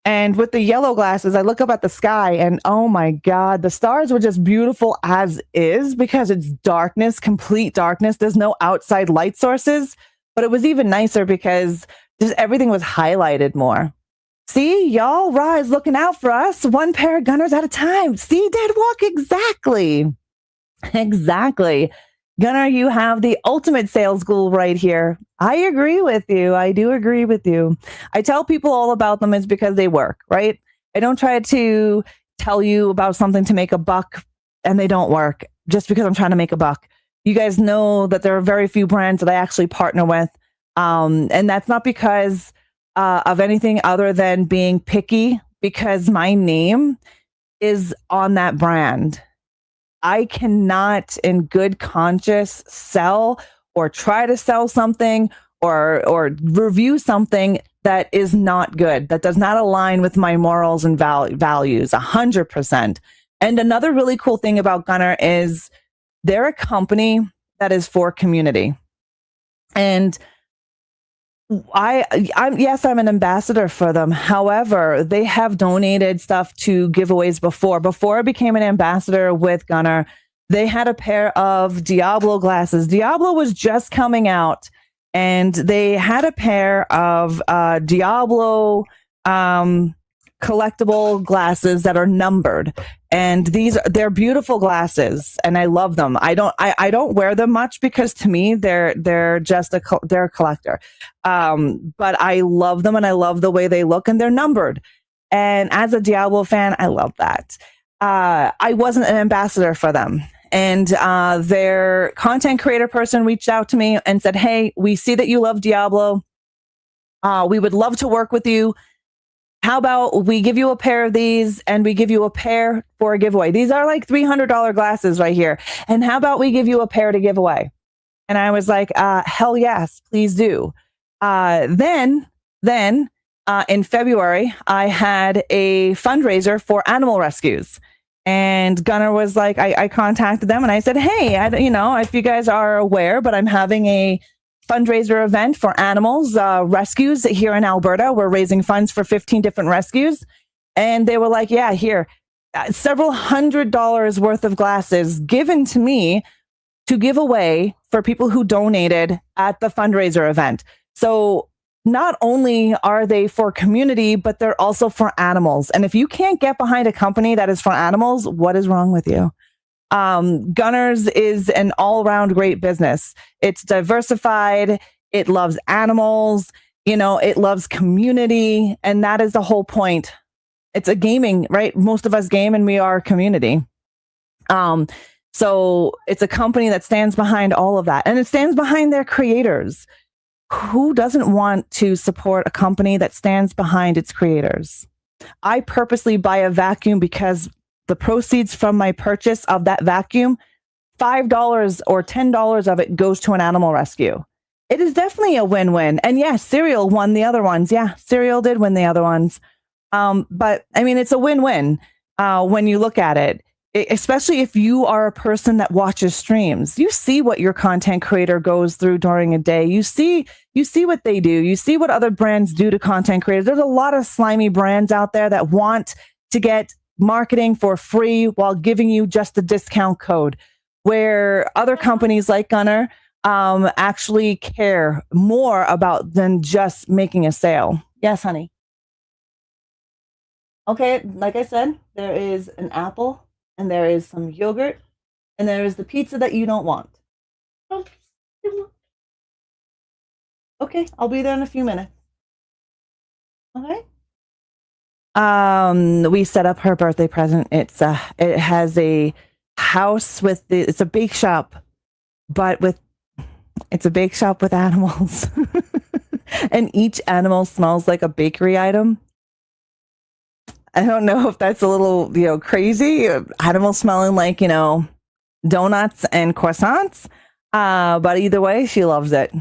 And with the yellow glasses, I look up at the sky and oh my God, the stars were just beautiful as is because it's darkness, complete darkness. There's no outside light sources, but it was even nicer because just everything was highlighted more. See, y'all, Ra is looking out for us. One pair of Gunnars at a time. See, Dead Walk, exactly. Exactly. Gunnar, you have the ultimate sales goal right here. I agree with you. I do agree with you. I tell people all about them is because they work, right? I don't try to tell you about something to make a buck and they don't work just because I'm trying to make a buck. You guys know that there are very few brands that I actually partner with. And that's not because of anything other than being picky, because my name is on that brand. I cannot in good conscience sell or try to sell something or review something that is not good, that does not align with my morals and values 100%. And another really cool thing about Gunnar is they're a company that is for community. And I'm an ambassador for them. However, they have donated stuff to giveaways before. Before I became an ambassador with Gunnar, they had a pair of Diablo glasses. Diablo was just coming out, and they had a pair of Diablo collectible glasses that are numbered. And they're beautiful glasses and I love them. I don't wear them much because to me they're just they're a collector. But I love them and I love the way they look and they're numbered. And as a Diablo fan, I love that. I wasn't an ambassador for them. And their content creator person reached out to me and said, "Hey, we see that you love Diablo. We would love to work with you. How about we give you a pair of these and we give you a pair for a giveaway? These are like $300 glasses right here. And how about we give you a pair to give away?" And I was like, hell yes, please do. Then in February, I had a fundraiser for animal rescues. And Gunnar was like, I contacted them and I said, "Hey, if you guys are aware, but I'm having a fundraiser event for animals rescues here in Alberta. We're raising funds for 15 different rescues." And they were like, "Yeah, here, several $100s worth of glasses given to me to give away for people who donated at the fundraiser event." So not only are they for community, but they're also for animals. And if you can't get behind a company that is for animals, what is wrong with you? Gunnar's is an all-around great business. It's diversified. It loves animals. It loves community. And that is the whole point. It's a gaming, right? Most of us game and we are a community. So it's a company that stands behind all of that. And it stands behind their creators. Who doesn't want to support a company that stands behind its creators? I purposely buy a vacuum because the proceeds from my purchase of that vacuum, $5 or $10 of it goes to an animal rescue. It is definitely a win-win. And yes, Cereal won the other ones. Yeah, Cereal did win the other ones. But I mean, it's a win-win when you look at it. especially if you are a person that watches streams, you see what your content creator goes through during a day. You see what they do. You see what other brands do to content creators. There's a lot of slimy brands out there that want to get marketing for free while giving you just a discount code, where other companies like Gunnar actually care more about than just making a sale. Yes, honey. Okay, like I said, there is an apple and there is some yogurt and there is the pizza that you don't want. Okay, I'll be there in a few minutes. Okay. We set up her birthday present. It has a house with it's a bake shop, but it's a bake shop with animals. And each animal smells like a bakery item. I don't know if that's a little, crazy. Animals smelling like, donuts and croissants. But either way, she loves it.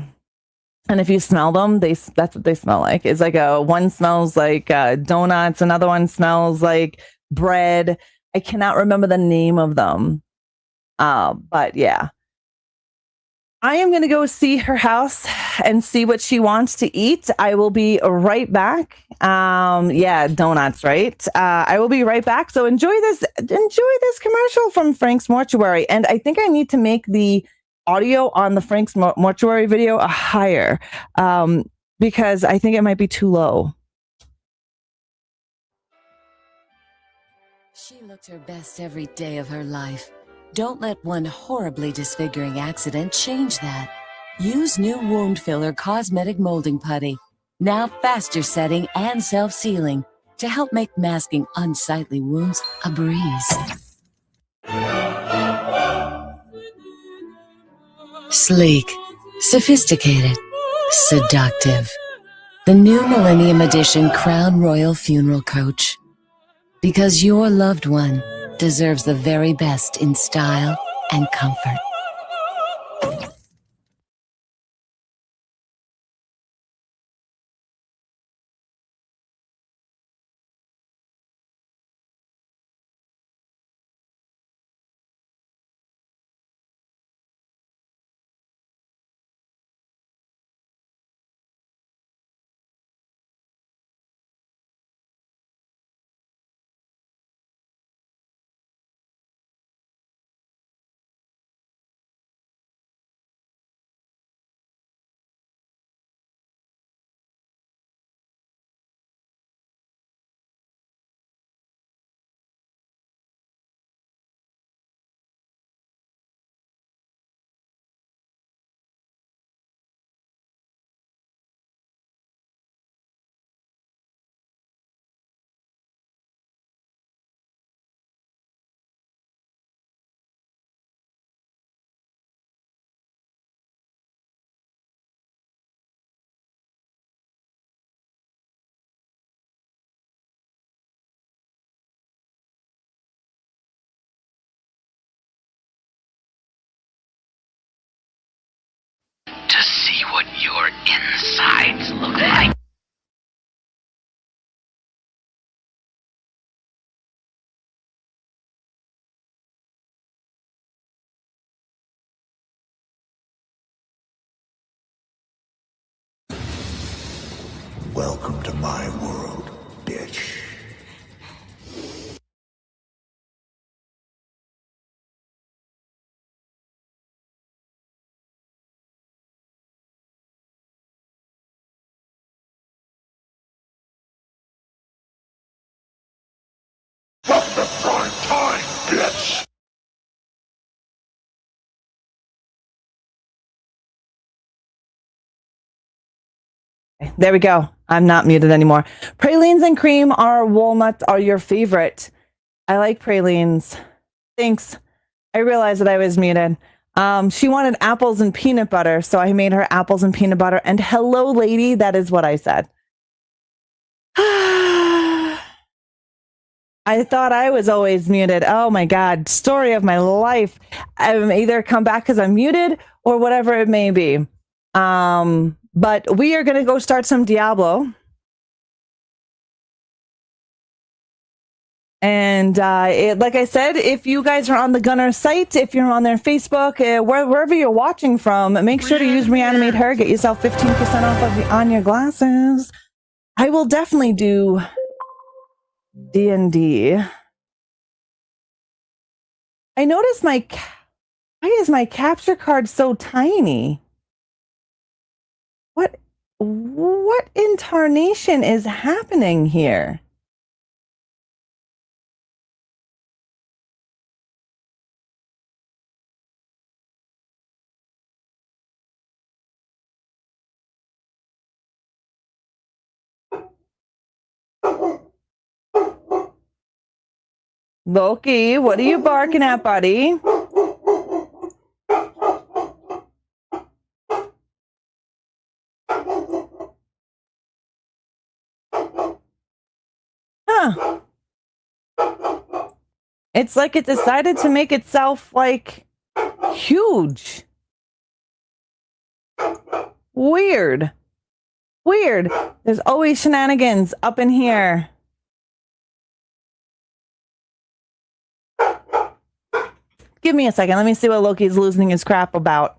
And if you smell them, that's what they smell like. It's like one smells like donuts, another one smells like bread. I cannot remember the name of them. But yeah. I am going to go see her house and see what she wants to eat. I will be right back. Yeah, donuts, right? I will be right back. So enjoy this commercial from Frank's Mortuary. And I think I need to make the audio on the Frank's Mortuary video higher because I think it might be too low. She looked her best every day of her life. Don't let one horribly disfiguring accident change that. Use new wound filler cosmetic molding putty. Now faster setting and self-sealing to help make masking unsightly wounds a breeze. Sleek, sophisticated, seductive. The new Millennium Edition Crown Royal Funeral Coach. Because your loved one deserves the very best in style and comfort. To see what your insides look like. Welcome to my world, bitch. From the prime time, bitch! There we go. I'm not muted anymore. Pralines and cream are walnuts are your favorite. I like pralines. Thanks. I realized that I was muted. She wanted apples and peanut butter, so I made her apples and peanut butter. And hello, lady. That is what I said. I thought I was always muted. Oh my God. Story of my life. I'm either come back because I'm muted or whatever it may be. But we are going to go start some Diablo. And like I said, if you guys are on the Gunnar site, if you're on their Facebook, wherever you're watching from, make sure to use ReAnimateHer. Get yourself 15% off on your glasses. I will definitely do D&D. I noticed why is my capture card so tiny? What incarnation is happening here? Loki, what are you barking at, buddy? Huh. It's like it decided to make itself, like, huge. Weird. Weird. There's always shenanigans up in here. Give me a second. Let me see what Loki's losing his crap about.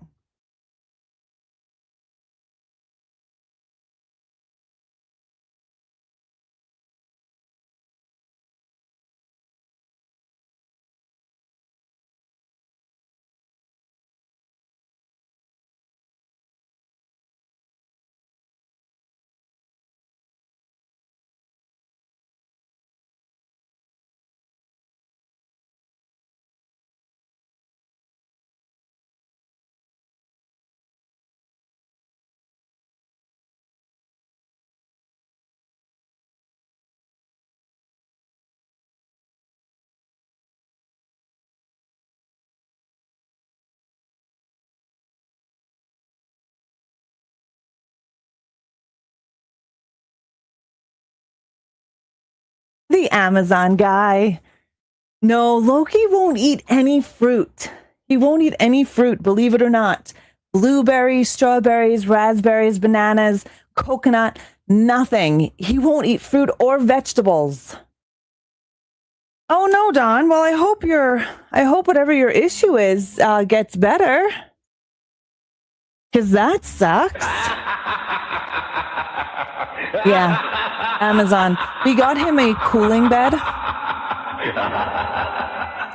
The Amazon guy. No, Loki won't eat any fruit. He won't eat any fruit, believe it or not. Blueberries, strawberries, raspberries, bananas, coconut, nothing. He won't eat fruit or vegetables. Oh no, Don. Well, I hope whatever your issue is gets better. Because that sucks. Yeah, Amazon. We got him a cooling bed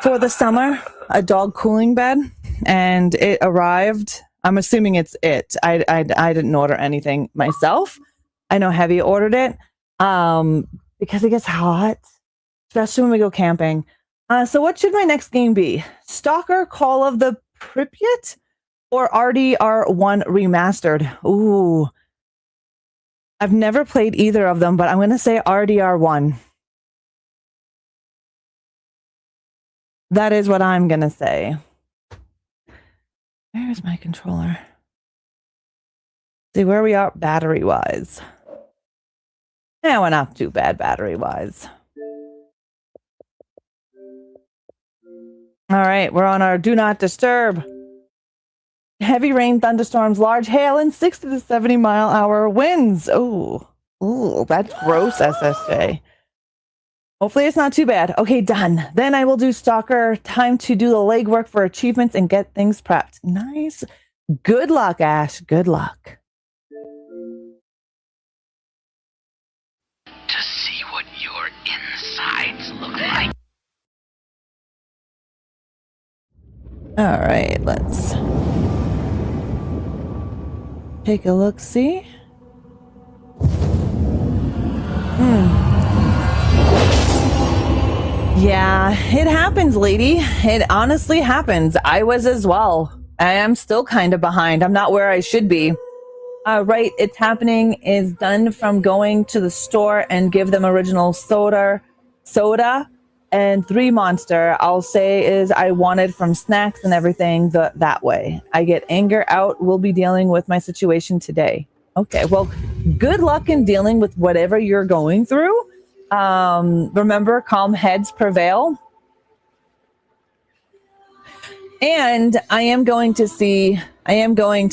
for the summer, a dog cooling bed, and it arrived. I'm assuming it's it. I didn't order anything myself. I know Heavy ordered it because it gets hot, especially when we go camping. So what should my next game be? Stalker, Call of the Pripyat, or RDR1 Remastered? Ooh. I've never played either of them, but I'm going to say RDR1. That is what I'm going to say. Where's my controller? See where we are battery-wise. Yeah, we're not too bad battery-wise. All right, we're on our Do Not Disturb. Heavy rain, thunderstorms, large hail, and 60 to 70 mile hour winds. Oh, that's gross, SSJ. Hopefully it's not too bad. Okay, done. Then I will do Stalker. Time to do the legwork for achievements and get things prepped. Nice. Good luck, Ash. Good luck. To see what your insides look like. All right, let's take a look, see? Yeah, it happens, lady. It honestly happens. I was as well. I am still kind of behind. I'm not where I should be. Right, It's Happening is done from going to the store and give them original soda, and 3 Monster. I'll say is I wanted from snacks and everything that way. I get anger out. We'll be dealing with my situation today. Okay, well, good luck in dealing with whatever you're going through. Remember, calm heads prevail. And I am going to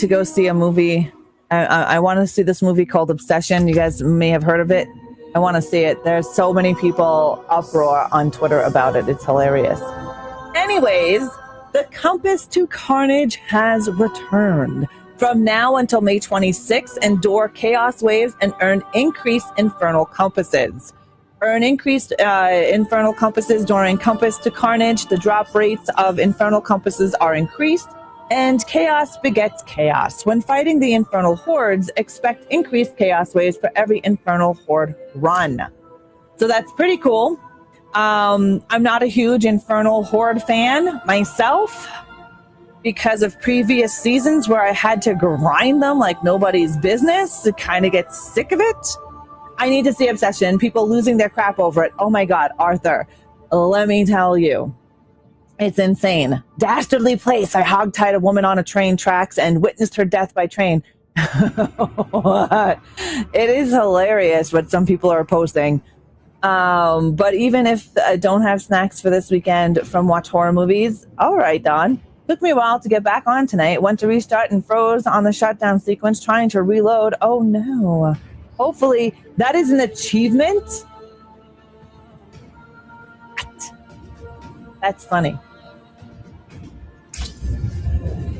go see a movie. I want to see this movie called Obsession. You guys may have heard of it. I want to see it. There's so many people uproar on Twitter about it. It's hilarious. Anyways, the Compass to Carnage has returned. From now until May 26th, endure chaos waves and earn increased infernal compasses. Earn increased infernal compasses during Compass to Carnage. The drop rates of infernal compasses are increased, and chaos begets chaos. When fighting the infernal hordes, expect increased chaos waves for every infernal horde run. So that's pretty cool. I'm not a huge infernal horde fan myself because of previous seasons where I had to grind them like nobody's business to kind of get sick of it. I need to see Obsession, people losing their crap over it. Oh my God, Arthur, let me tell you. It's insane. Dastardly place. I hogtied a woman on a train tracks and witnessed her death by train. What? It is hilarious what some people are posting. But even if I don't have snacks for this weekend from Watch Horror Movies, all right, Don. Took me a while to get back on tonight. Went to restart and froze on the shutdown sequence trying to reload. Oh no. Hopefully that is an achievement. What? That's funny.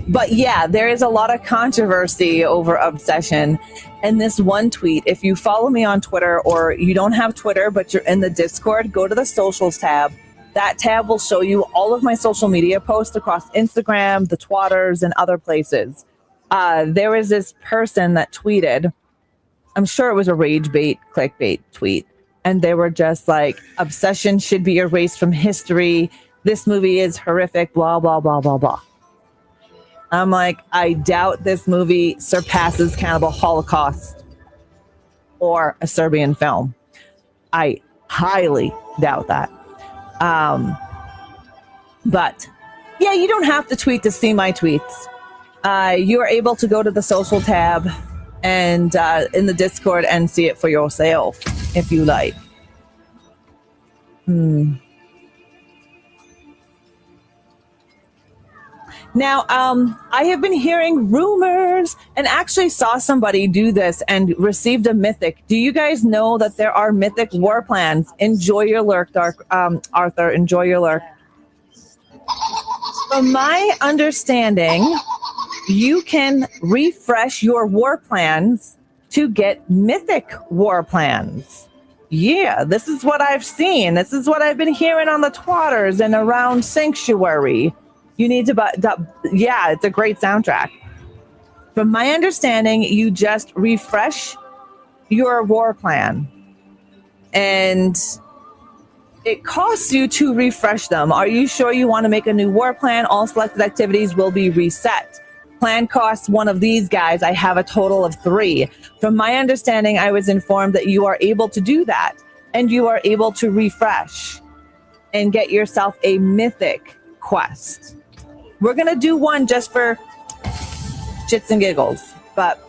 But yeah, there is a lot of controversy over Obsession. And this one tweet, if you follow me on Twitter or you don't have Twitter, but you're in the Discord, go to the socials tab. That tab will show you all of my social media posts across Instagram, the Twatters, and other places. There was this person that tweeted, I'm sure it was a rage bait, clickbait tweet. And they were just like, Obsession should be erased from history. This movie is horrific, blah, blah, blah, blah, blah. I'm like, I doubt this movie surpasses Cannibal Holocaust or a Serbian film. I highly doubt that. But yeah, you don't have to tweet to see my tweets. You are able to go to the social tab and in the Discord and see it for yourself if you like. Now, I have been hearing rumors and actually saw somebody do this and received a mythic. Do you guys know that there are mythic war plans? Enjoy your lurk, Arthur. Enjoy your lurk. From my understanding, you can refresh your war plans to get mythic war plans. Yeah, this is what I've seen. This is what I've been hearing on the Twatters and around Sanctuary. You need to buy, yeah, it's a great soundtrack. From my understanding, you just refresh your war plan and it costs you to refresh them. Are you sure you want to make a new war plan? All selected activities will be reset. Plan costs one of these guys. I have a total of 3. From my understanding, I was informed that you are able to do that and you are able to refresh and get yourself a mythic quest. We're going to do one just for shits and giggles, but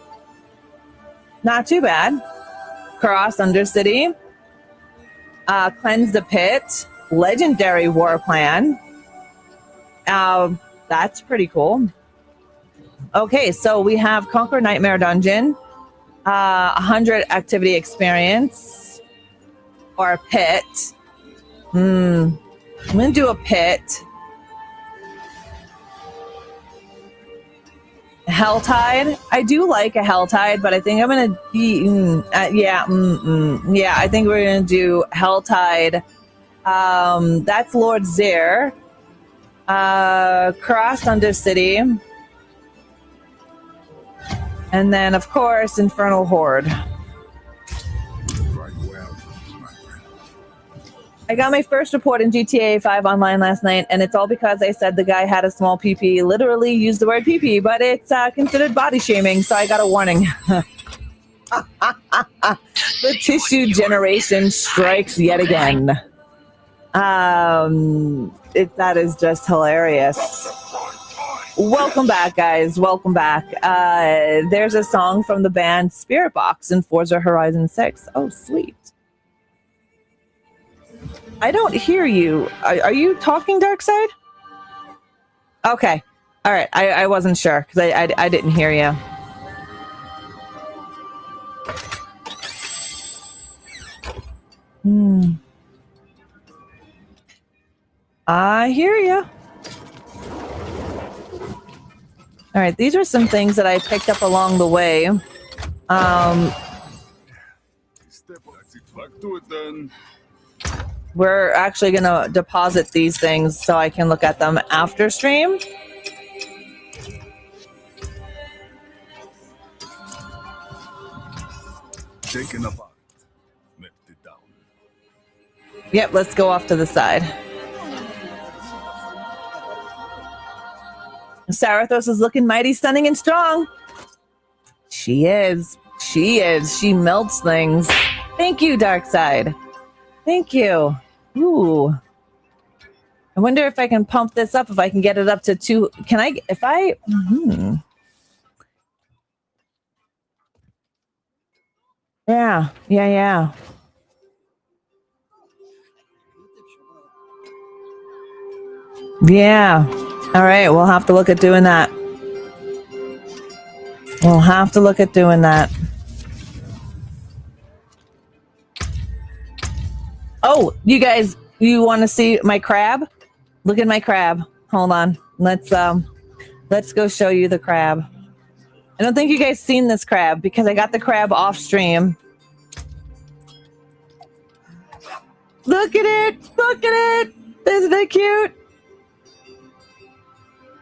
not too bad. Cross Undercity. Cleanse the Pit. Legendary War Plan. That's pretty cool. Okay, so we have Conquer Nightmare Dungeon. 100 activity experience. Or a pit. I'm going to do a pit. Helltide. I do like a Helltide, but I think I'm gonna be I think we're gonna do Helltide. That's Lord Zir. Cross Undercity, and then of course Infernal Horde. I got my first report in GTA 5 online last night, and it's all because I said the guy had a small PP. Literally used the word PP, but it's considered body shaming, so I got a warning. The tissue generation strikes yet again. That is just hilarious. Welcome back, guys. Welcome back. There's a song from the band Spirit Box in Forza Horizon 6. Oh, sweet. I don't hear you. Are you talking, Darkside? Okay. All right. I wasn't sure because I didn't hear you. I hear you. All right, these are some things that I picked up along the way. Back to it then. We're actually going to deposit these things so I can look at them after stream. Taken apart. Left it down. Yep, let's go off to the side. Sarathos is looking mighty stunning and strong. She is. She is. She melts things. Thank you, Darkside. Thank you. Ooh. I wonder if I can pump this up, if I can get it up to 2. Can I, if I, Yeah. Yeah. All right, we'll have to look at doing that. We'll have to look at doing that. Oh, you guys, you want to see my crab? Look at my crab. Hold on. Let's go show you the crab. I don't think you guys seen this crab because I got the crab off stream. Look at it. Look at it. Isn't it cute?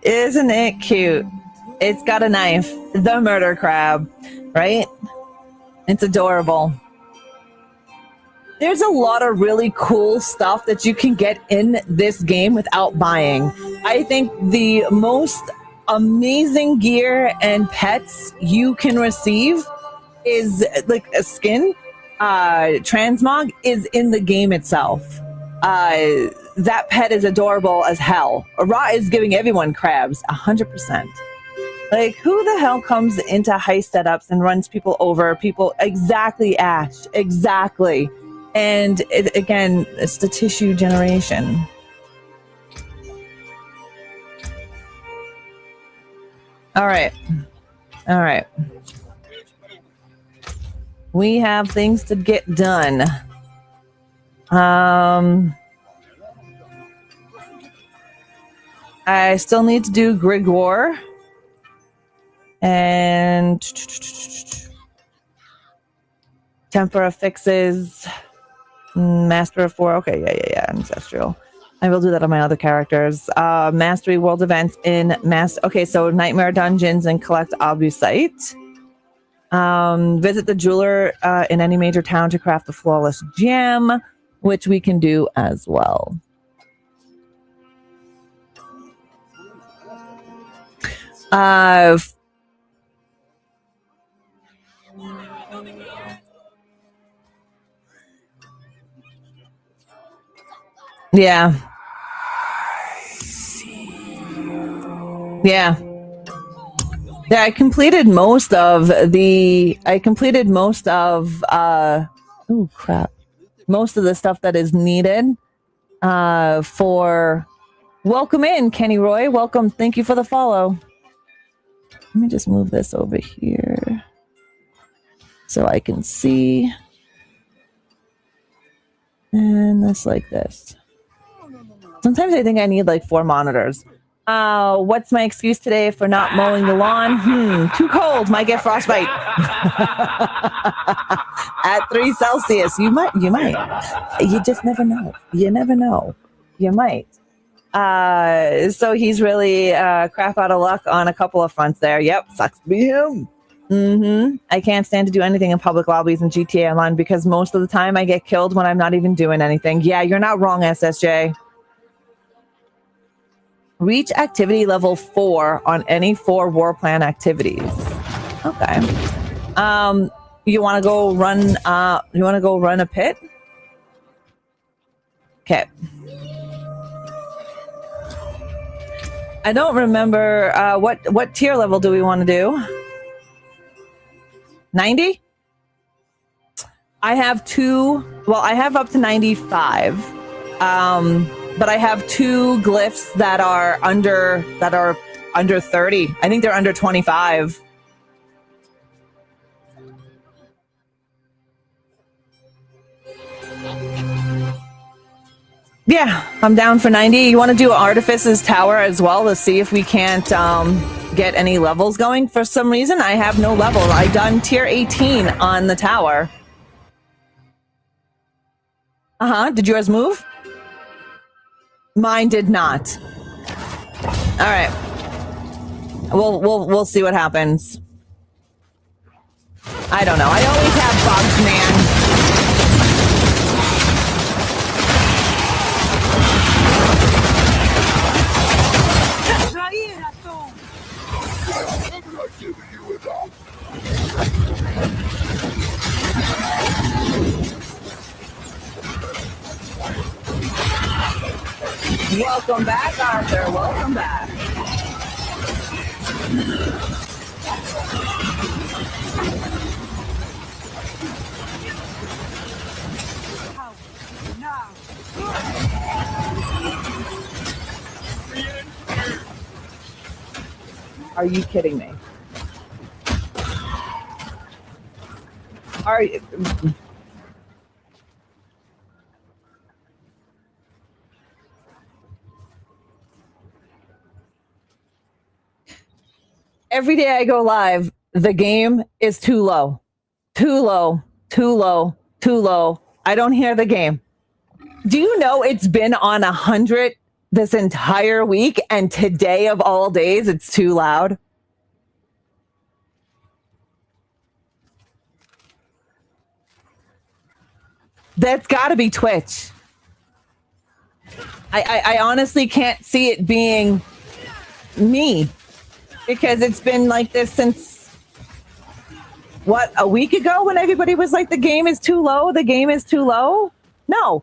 Isn't it cute? It's got a knife. The murder crab, right? It's adorable. There's a lot of really cool stuff that you can get in this game without buying. I think the most amazing gear and pets you can receive is like a skin. Transmog is in the game itself. That pet is adorable as hell. Ra is giving everyone crabs 100%. Like, who the hell comes into heist setups and runs people over? People, exactly, Ash, exactly. And again, it's the tissue generation. All right. We have things to get done. I still need to do Grigor. And Tempera fixes. Master of 4. Okay, yeah. Ancestral. I will do that on my other characters. Mastery world events in Okay, so Nightmare Dungeons and collect Obusite. Visit the jeweler in any major town to craft the flawless gem, which we can do as well. Yeah. Yeah, I completed most of oh crap. Most of the stuff that is needed for welcome in, Kenny Roy. Welcome. Thank you for the follow. Let me just move this over here so I can see. And this like this. Sometimes I think I need like 4 monitors. What's my excuse today for not mowing the lawn? Too cold. Might get frostbite. At 3 Celsius. You might. You just never know. You might. So he's really crap out of luck on a couple of fronts there. Yep. Sucks to be him. I can't stand to do anything in public lobbies in GTA Online because most of the time I get killed when I'm not even doing anything. Yeah, you're not wrong, SSJ. Reach activity level 4 on any 4 war plan activities. Okay. You want to go run a pit? Okay. I don't remember what tier level do we want to do? 90? I have up to 95. But I have 2 glyphs that are under 30. I think they're under 25. Yeah, I'm down for 90. You want to do Artifice's Tower as well to see if we can't get any levels going? For some reason, I have no level. I done tier 18 on the tower. Did yours move? Mine did not. All right. We'll see what happens. I don't know. I always have bugs, man. I'm not giving you enough. Welcome back, Arthur. Welcome back. Are you kidding me? Are you? Every day I go live, the game is too low. Too low. Too low. Too low. I don't hear the game. Do you know it's been on 100 this entire week, and today of all days, it's too loud? That's got to be Twitch. I honestly can't see it being me, because it's been like this since, what, a week ago when everybody was like, the game is too low, the game is too low? No.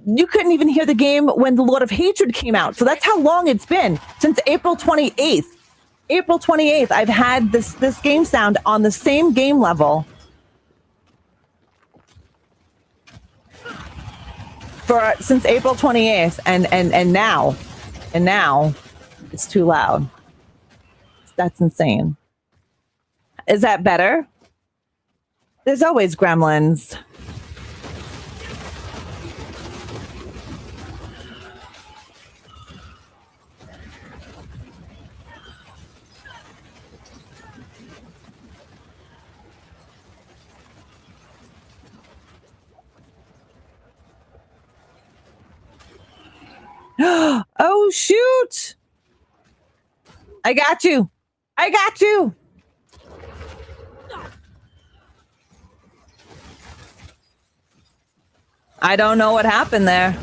You couldn't even hear the game when the Lord of Hatred came out. So that's how long it's been, since April 28th. April 28th, I've had this game sound on the same game level since April 28th, and now it's too loud. That's insane. Is that better? There's always gremlins. Oh, shoot. I got you. I got you. I don't know what happened there.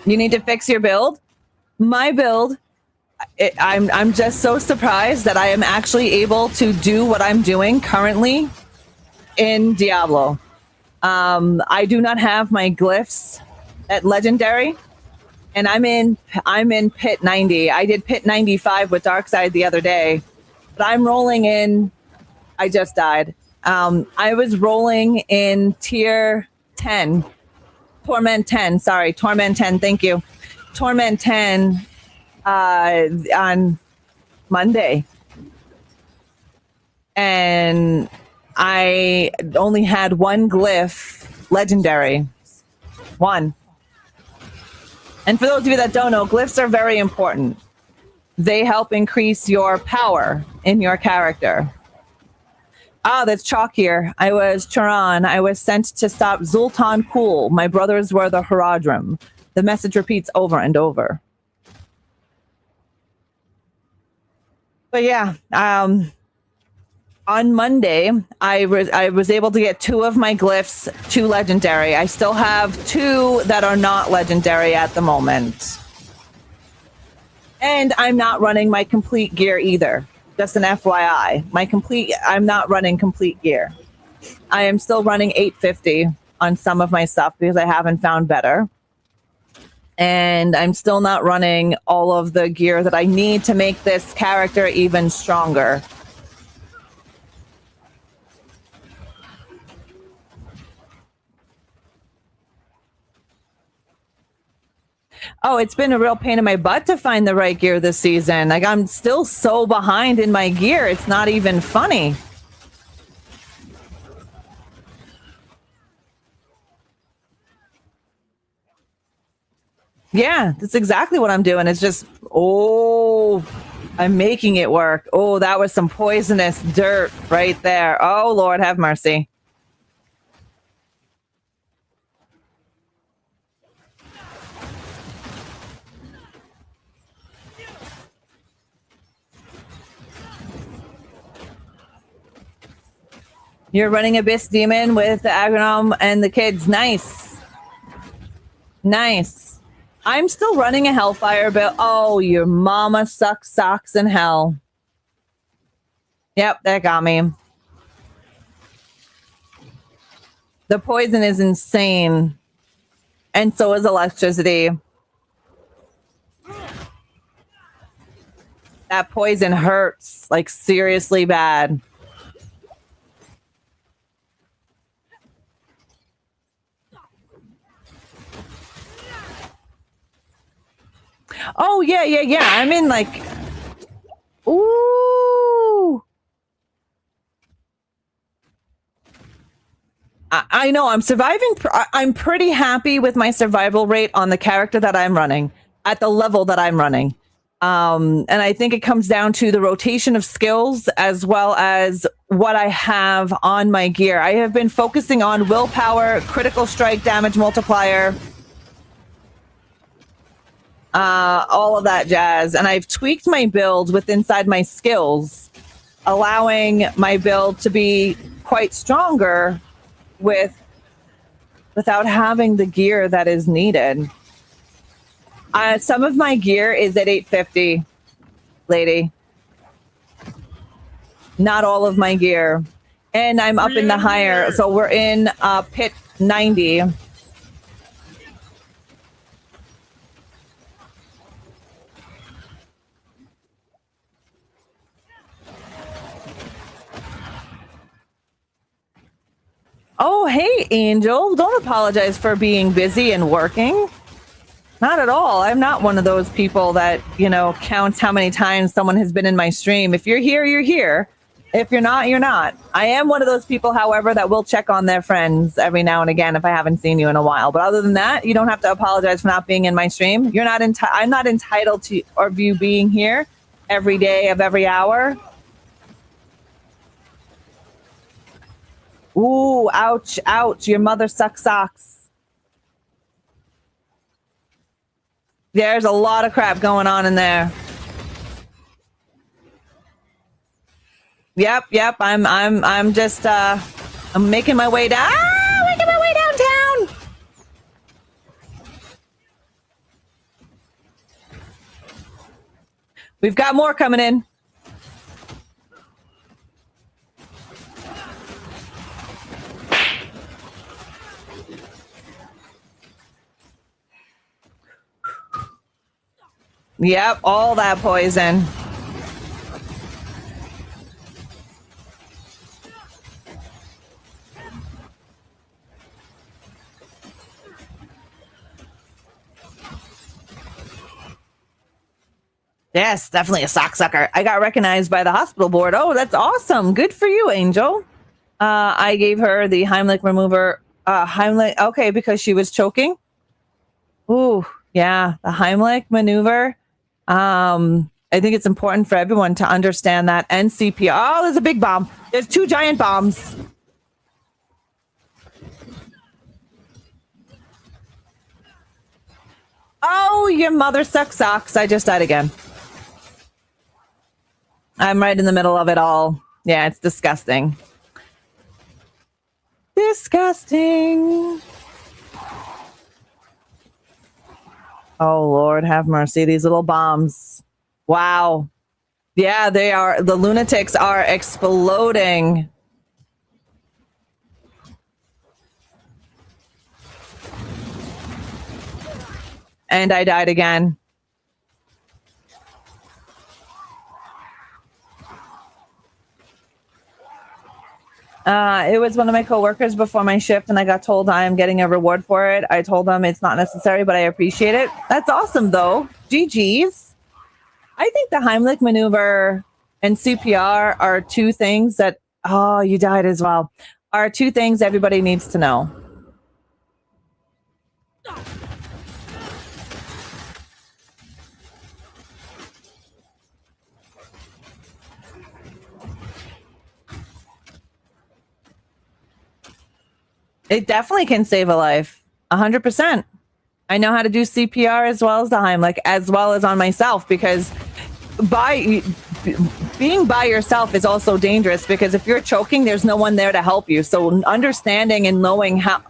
You need to fix your build? My build, I'm just so surprised that I am actually able to do what I'm doing currently in Diablo. I do not have my glyphs at Legendary, and I'm in Pit 90. I did Pit 95 with Darkside the other day, but I'm rolling in. I just died. I was rolling in tier 10. Torment 10, sorry, Torment 10, thank you. Torment 10 on Monday. And I only had one glyph legendary. One. And for those of you that don't know, glyphs are very important. They help increase your power in your character. Ah, that's Chalk here. I was Charan. I was sent to stop Zultan Kul. My brothers were the Haradrim. The message repeats over and over. But yeah, on Monday, I was able to get 2 of my glyphs to legendary. I still have 2 that are not legendary at the moment. And I'm not running my complete gear either. Just an FYI. I'm not running complete gear. I am still running 850 on some of my stuff because I haven't found better. And I'm still not running all of the gear that I need to make this character even stronger. Oh, it's been a real pain in my butt to find the right gear this season. Like, I'm still so behind in my gear. It's not even funny. Yeah, that's exactly what I'm doing. It's just, oh, I'm making it work. Oh, that was some poisonous dirt right there. Oh, Lord, have mercy. You're running Abyss Demon with the Agronome and the kids. Nice. Nice. I'm still running a Hellfire build. Oh, your mama sucks socks in hell. Yep, that got me. The poison is insane. And so is electricity. That poison hurts, like, seriously bad. Oh, yeah. I'm in, like... Ooh! I know, I'm surviving. I'm pretty happy with my survival rate on the character that I'm running, at the level that I'm running. And I think it comes down to the rotation of skills as well as what I have on my gear. I have been focusing on willpower, critical strike, damage multiplier, all of that jazz. And I've tweaked my build with inside my skills, allowing my build to be quite stronger without having the gear that is needed. Some of my gear is at 850, lady. Not all of my gear. And I'm up in the higher, so we're in pit 90. Oh, hey, Angel. Don't apologize for being busy and working. Not at all. I'm not one of those people that, counts how many times someone has been in my stream. If you're here, you're here. If you're not, you're not. I am one of those people, however, that will check on their friends every now and again if I haven't seen you in a while. But other than that, you don't have to apologize for not being in my stream. I'm not entitled to you being here every day of every hour. Ooh, ouch, ouch. Your mother sucks socks. There's a lot of crap going on in there. Yep. I'm just I'm making my way down. Making my way downtown. We've got more coming in. Yep, all that poison. Yes, definitely a sock sucker. I got recognized by the hospital board. Oh, that's awesome. Good for you, Angel. I gave her the Heimlich remover. Heimlich, okay, because she was choking. Ooh, yeah, the Heimlich maneuver. I think it's important for everyone to understand that. And CPR. Oh, there's a big bomb. There's 2 giant bombs. Oh, your mother sucks socks. I just died again. I'm right in the middle of it all. Yeah, it's disgusting. Disgusting. Oh, Lord, have mercy. These little bombs. Wow. Yeah, they are. The lunatics are exploding. And I died again. It was one of my coworkers before my shift, and I got told I am getting a reward for it. I told them it's not necessary, but I appreciate it. That's awesome, though. GG's. I think the Heimlich maneuver and CPR are two things that, oh, you died as well, are two things everybody needs to know. It definitely can save a life. 100%. I know how to do CPR as well as the Heimlich, as well as on myself, because being by yourself is also dangerous, because if you're choking, there's no one there to help you. So understanding and knowing how...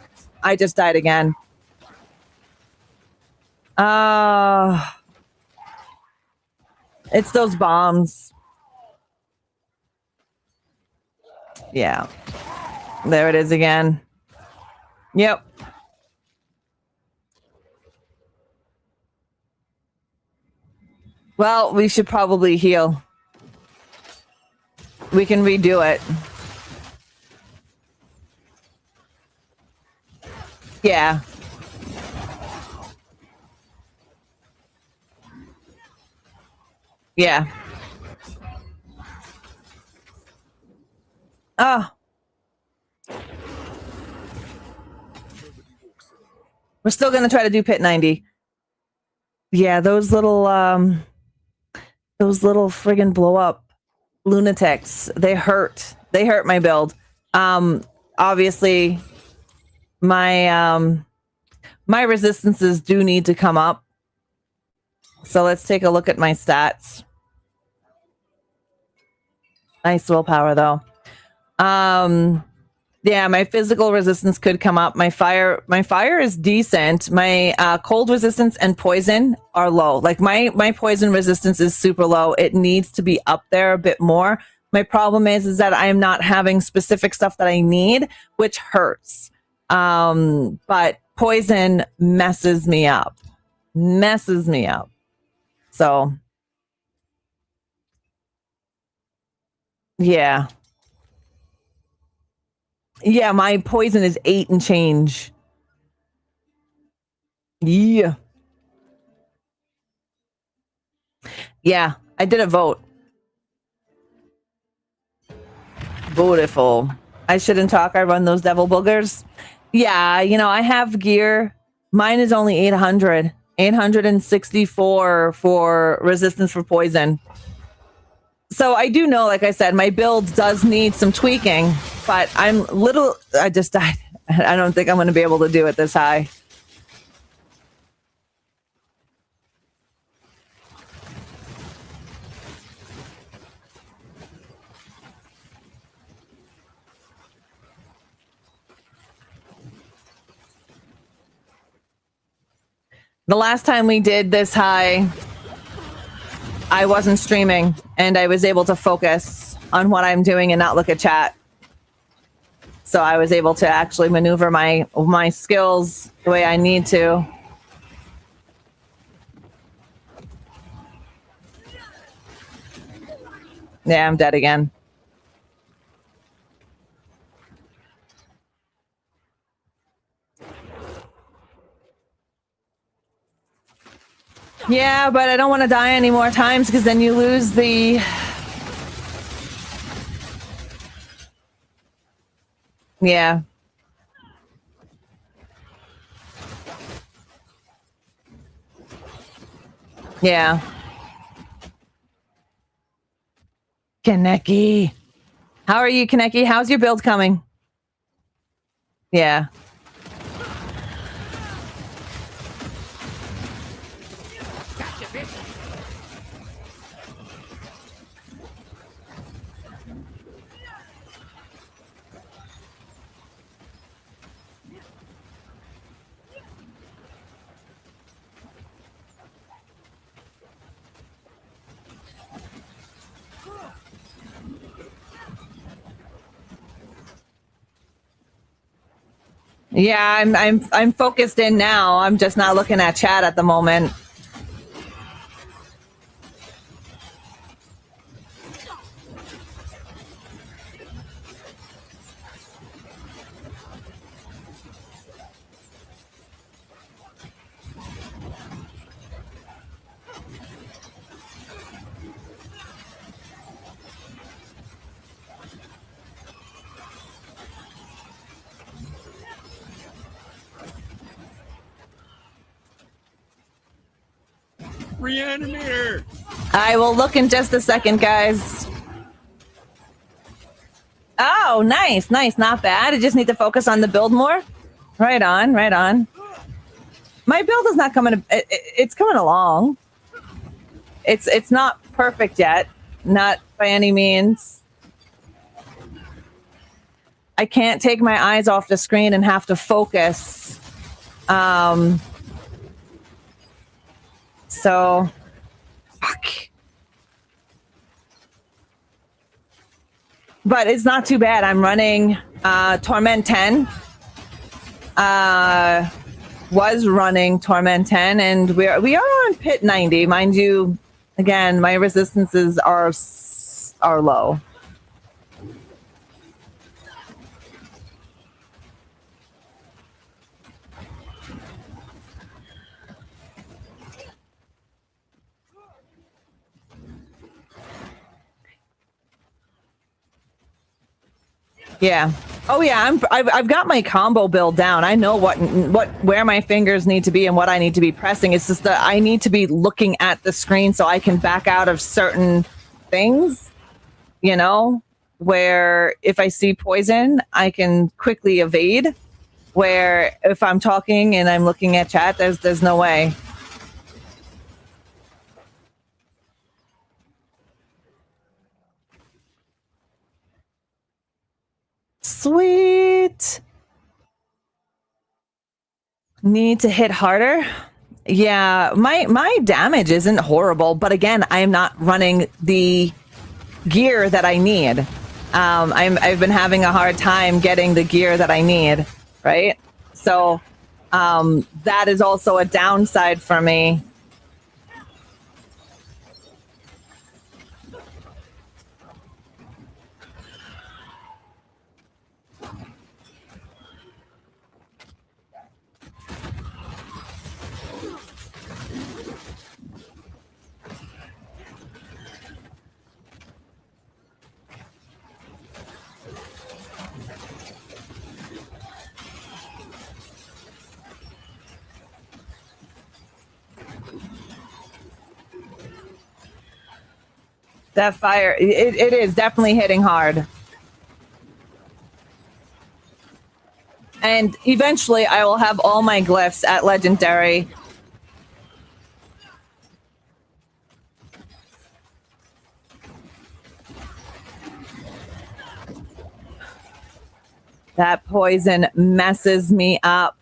I just died again. It's those bombs. Yeah. There it is again. Yep. Well, we should probably heal. We can redo it. Yeah. Yeah. Oh. We're still going to try to do pit 90. Yeah, those little friggin' blow up lunatics, they hurt. They hurt my build. Obviously my resistances do need to come up. So let's take a look at my stats. Nice willpower though. Yeah, my physical resistance could come up. My fire is decent. My cold resistance and poison are low. Like my poison resistance is super low. It needs to be up there a bit more. My problem is that I am not having specific stuff that I need, which hurts. But poison messes me up. So yeah. Yeah, my poison is 8 and change. Yeah. Yeah, I did a vote. Beautiful. I shouldn't talk. I run those devil boogers. Yeah, you know, I have gear. Mine is only 800. 864 for resistance for poison. So I do know, like I said, my build does need some tweaking, but I just died. I don't think I'm going to be able to do it this high. The last time we did this high, I wasn't streaming and I was able to focus on what I'm doing and not look at chat. So I was able to actually maneuver my skills the way I need to. Yeah, I'm dead again. Yeah, but I don't want to die any more times because then you lose the... Yeah. Yeah. Kaneki. How are you, Kaneki? How's your build coming? Yeah. Yeah, I'm focused in now. I'm just not looking at chat at the moment. ReAnimateHer! I will look in just a second, guys. Oh, nice, nice. Not bad. I just need to focus on the build more. Right on, right on. My build is not coming. It's coming along. It's not perfect yet. Not by any means. I can't take my eyes off the screen and have to focus. So, fuck. But it's not too bad. I'm running Torment 10. Was running Torment 10, and we are on pit 90. Mind you, again, my resistances are low. Yeah. Oh yeah. I've got my combo build down. I know where my fingers need to be and what I need to be pressing. It's just that I need to be looking at the screen so I can back out of certain things. You know, where if I see poison, I can quickly evade. Where if I'm talking and I'm looking at chat, there's no way. Sweet. Need to hit harder. Yeah, my damage isn't horrible, but again, I'm not running the gear that I need. I've been having a hard time getting the gear that I need, right? So that is also a downside for me. That fire, it is definitely hitting hard. And eventually I will have all my glyphs at Legendary. That poison messes me up.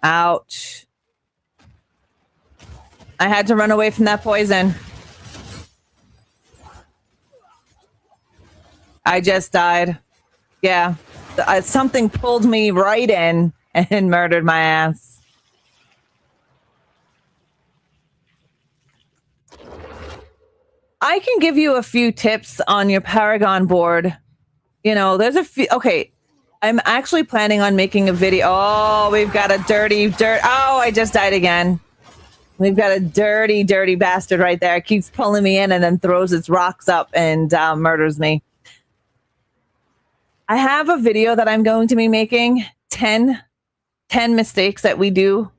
Ouch. I had to run away from that poison. I just died. Yeah. Something pulled me right in and murdered my ass. I can give you a few tips on your Paragon board. You know, there's a few. Okay. I'm actually planning on making a video. Oh, we've got a dirty. Oh, I just died again. We've got a dirty bastard right there. It keeps pulling me in and then throws its rocks up and murders me. I have a video that I'm going to be making 10 mistakes that we do.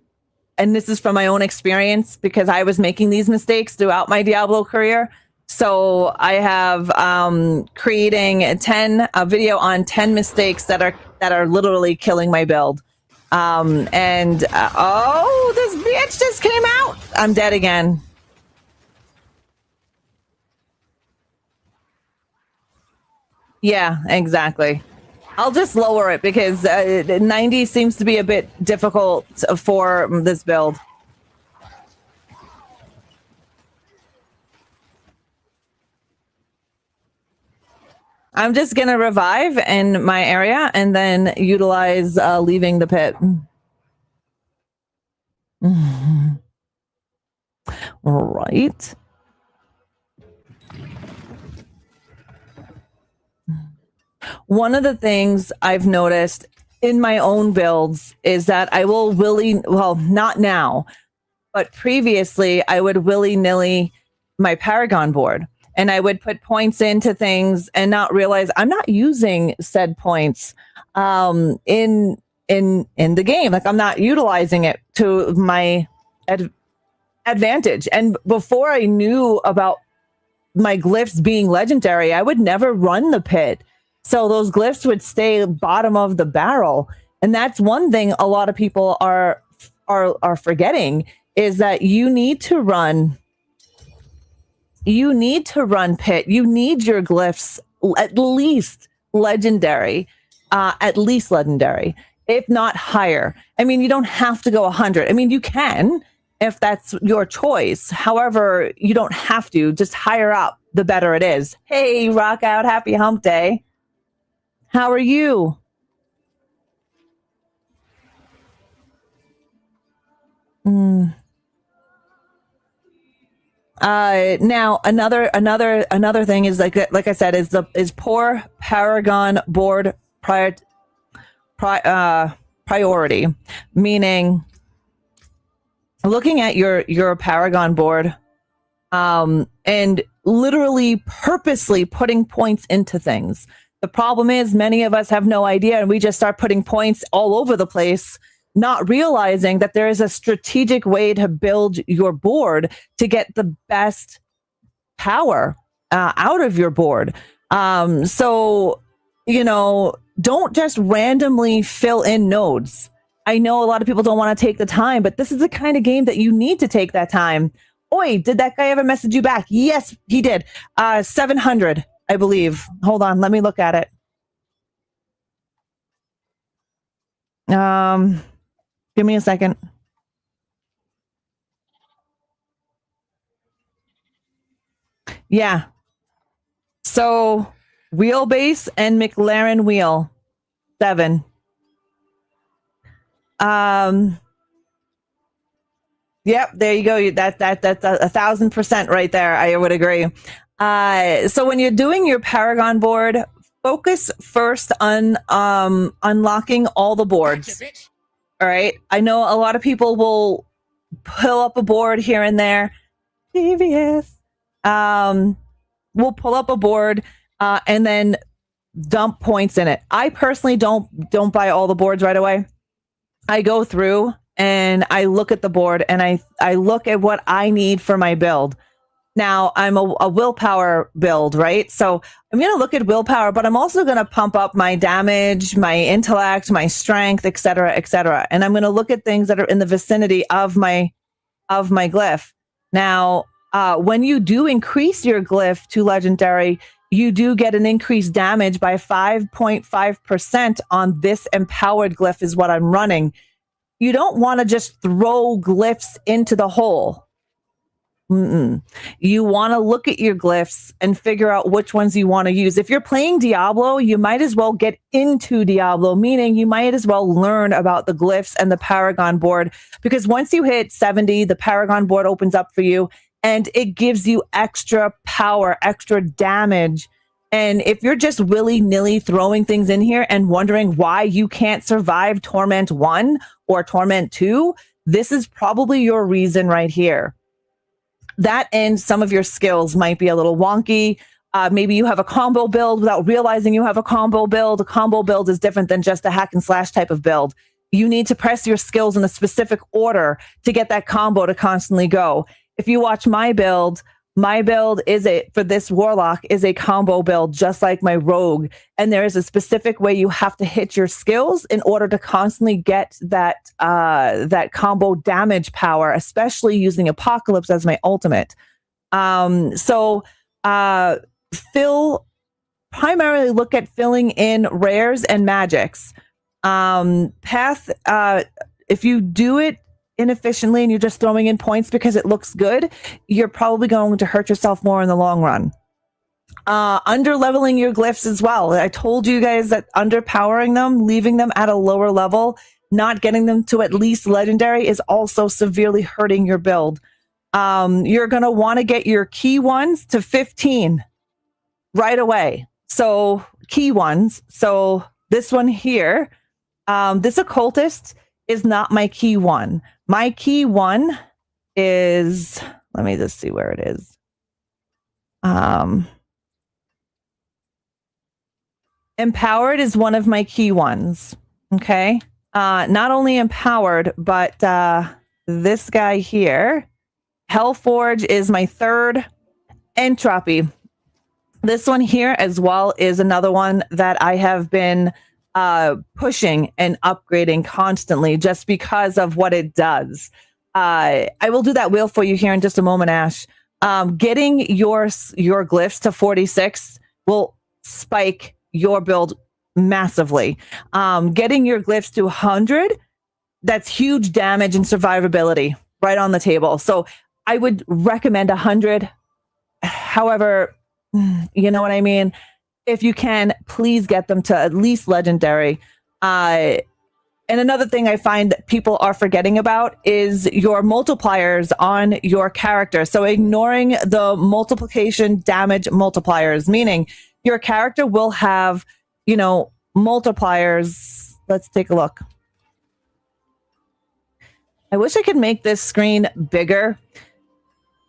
And this is from my own experience because I was making these mistakes throughout my Diablo career. So I have creating a video on 10 mistakes that are literally killing my build. Oh, this bitch just came out. I'm dead again. Yeah, exactly. I'll just lower it because 90 seems to be a bit difficult for this build. I'm just going to revive in my area and then utilize leaving the pit. Right. One of the things I've noticed in my own builds is that I will not now, but previously I would willy-nilly my Paragon board. And I would put points into things and not realize I'm not using said points in in the game. Like, I'm not utilizing it to my advantage. And before I knew about my glyphs being legendary, I would never run the pit. So those glyphs would stay bottom of the barrel. And that's one thing a lot of people are forgetting, is that you need to run pit. You need your glyphs at least legendary, if not higher. I mean, you don't have to go 100. I mean, you can if that's your choice. However, you don't have to. Just higher up, the better it is. Hey, rock out. Happy hump day. How are you? Now another thing is like I said, is poor Paragon board priority, meaning looking at your Paragon board, and literally purposely putting points into things. The problem is many of us have no idea, and we just start putting points all over the place, not realizing that there is a strategic way to build your board to get the best power out of your board. So, don't just randomly fill in nodes. I know a lot of people don't want to take the time, but this is the kind of game that you need to take that time. Oi, did that guy ever message you back? Yes, he did. 700, I believe. Hold on, let me look at it. Give me a second. Yeah. So wheelbase and McLaren wheel, 7. Yep, there you go. That's 1,000% right there. I would agree. So when you're doing your Paragon board, focus first on unlocking all the boards. All right. I know a lot of people will pull up a board here and there. TVS. We'll pull up a board and then dump points in it. I personally don't buy all the boards right away. I go through and I look at the board and I look at what I need for my build. Now, I'm a willpower build, right? So I'm going to look at willpower, but I'm also going to pump up my damage, my intellect, my strength, et cetera, et cetera. And I'm going to look at things that are in the vicinity of my glyph. Now, when you do increase your glyph to legendary, you do get an increased damage by 5.5% on this empowered glyph is what I'm running. You don't want to just throw glyphs into the hole. You want to look at your glyphs and figure out which ones you want to use. If you're playing Diablo, you might as well get into Diablo, meaning you might as well learn about the glyphs and the Paragon board, because once you hit 70, the Paragon board opens up for you and it gives you extra power, extra damage. And if you're just willy-nilly throwing things in here and wondering why you can't survive Torment 1 or Torment 2, this is probably your reason right here. That and some of your skills might be a little wonky. Maybe you have a combo build without realizing you have a combo build. A combo build is different than just a hack and slash type of build. You need to press your skills in a specific order to get that combo to constantly go. If you watch my build is for this warlock is a combo build, just like my rogue. And there is a specific way you have to hit your skills in order to constantly get that combo damage power, especially using Apocalypse as my ultimate. Primarily look at filling in rares and magics. Path, if you do it inefficiently and you're just throwing in points because it looks good, you're probably going to hurt yourself more in the long run. Under leveling your glyphs as well. I told you guys that underpowering them, leaving them at a lower level, not getting them to at least legendary is also severely hurting your build. You're going to want to get your key ones to 15 right away. So key ones. So this one here, this occultist is not my key one. My key one is, let me just see where it is. Empowered is one of my key ones. Okay. not only empowered, but this guy here, Hellforge, is my third. Entropy. This one here as well is another one that I have been pushing and upgrading constantly just because of what it does. I will do that wheel for you here in just a moment, Ash. Getting your glyphs to 46 will spike your build massively. Getting your glyphs to 100, that's huge damage and survivability right on the table. So I would recommend 100. However, you know what I mean? If you can, please get them to at least legendary. And another thing I find that people are forgetting about is your multipliers on your character. So ignoring the multiplication damage multipliers, meaning your character will have, multipliers. Let's take a look. I wish I could make this screen bigger.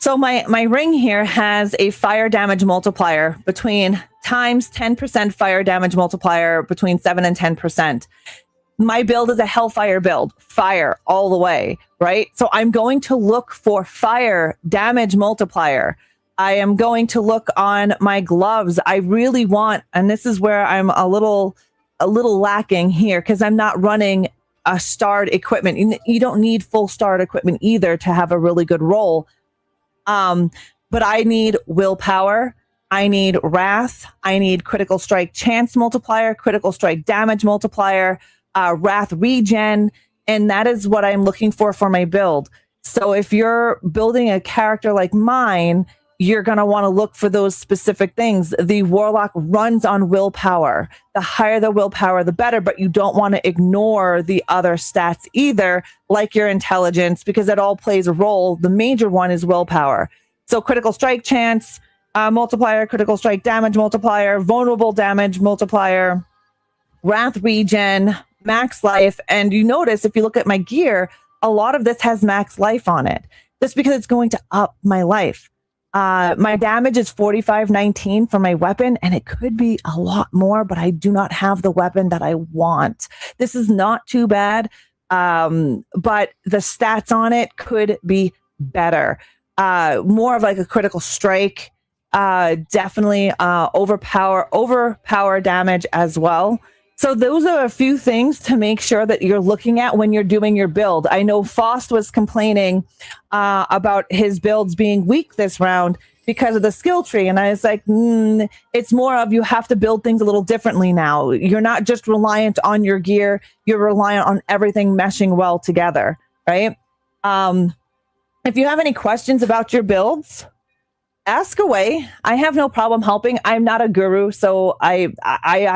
So my ring here has a fire damage multiplier between times 10% fire damage multiplier between 7 and 10%. My build is a Hellfire build, fire all the way, right? So I'm going to look for fire damage multiplier. I am going to look on my gloves. I really want, and this is where I'm a little lacking here because I'm not running a starred equipment. You don't need full starred equipment either to have a really good roll. But I need willpower. I need wrath. I need critical strike chance multiplier, critical strike damage multiplier, wrath regen. And that is what I'm looking for my build. So if you're building a character like mine, you're going to want to look for those specific things. The warlock runs on willpower. The higher the willpower, the better, but you don't want to ignore the other stats either, like your intelligence, because it all plays a role. The major one is willpower. So critical strike chance multiplier, critical strike damage multiplier, vulnerable damage multiplier, wrath regen, max life. And you notice if you look at my gear, a lot of this has max life on it, just because it's going to up my life. My damage is 4519 for my weapon, and it could be a lot more, but I do not have the weapon that I want. This is not too bad, but the stats on it could be better. More of like a critical strike, definitely overpower damage as well. So those are a few things to make sure that you're looking at when you're doing your build. I know Faust was complaining about his builds being weak this round because of the skill tree. And I was like, it's more of you have to build things a little differently now. You're not just reliant on your gear. You're reliant on everything meshing well together, right? If you have any questions about your builds, ask away. I have no problem helping. I'm not a guru, so I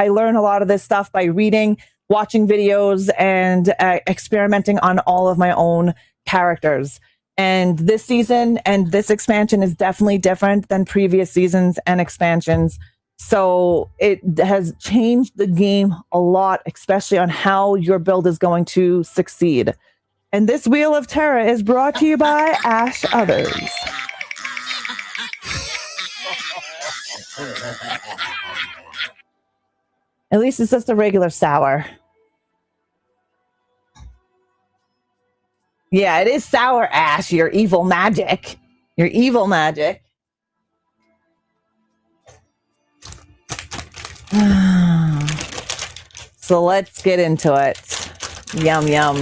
learn a lot of this stuff by reading, watching videos, and experimenting on all of my own characters. And this season and this expansion is definitely different than previous seasons and expansions. So it has changed the game a lot, especially on how your build is going to succeed. And this Wheel of Terror is brought to you by Ash Others. At least it's just a regular sour. Yeah, it is sour, Ash. Your evil magic. Your evil magic. So let's get into it. Yum, yum.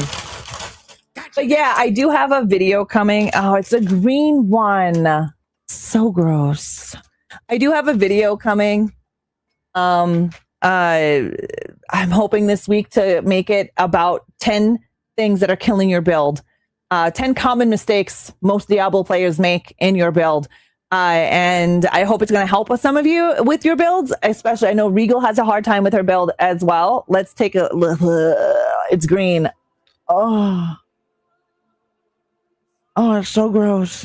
But yeah, I do have a video coming. Oh, it's a green one. So gross. I do have a video coming. I'm hoping this week to make it about 10 things that are killing your build. 10 common mistakes most Diablo players make in your build. And I hope it's going to help with some of you with your builds, especially I know Regal has a hard time with her build as well. Let's take a look. It's green. Oh, it's so gross.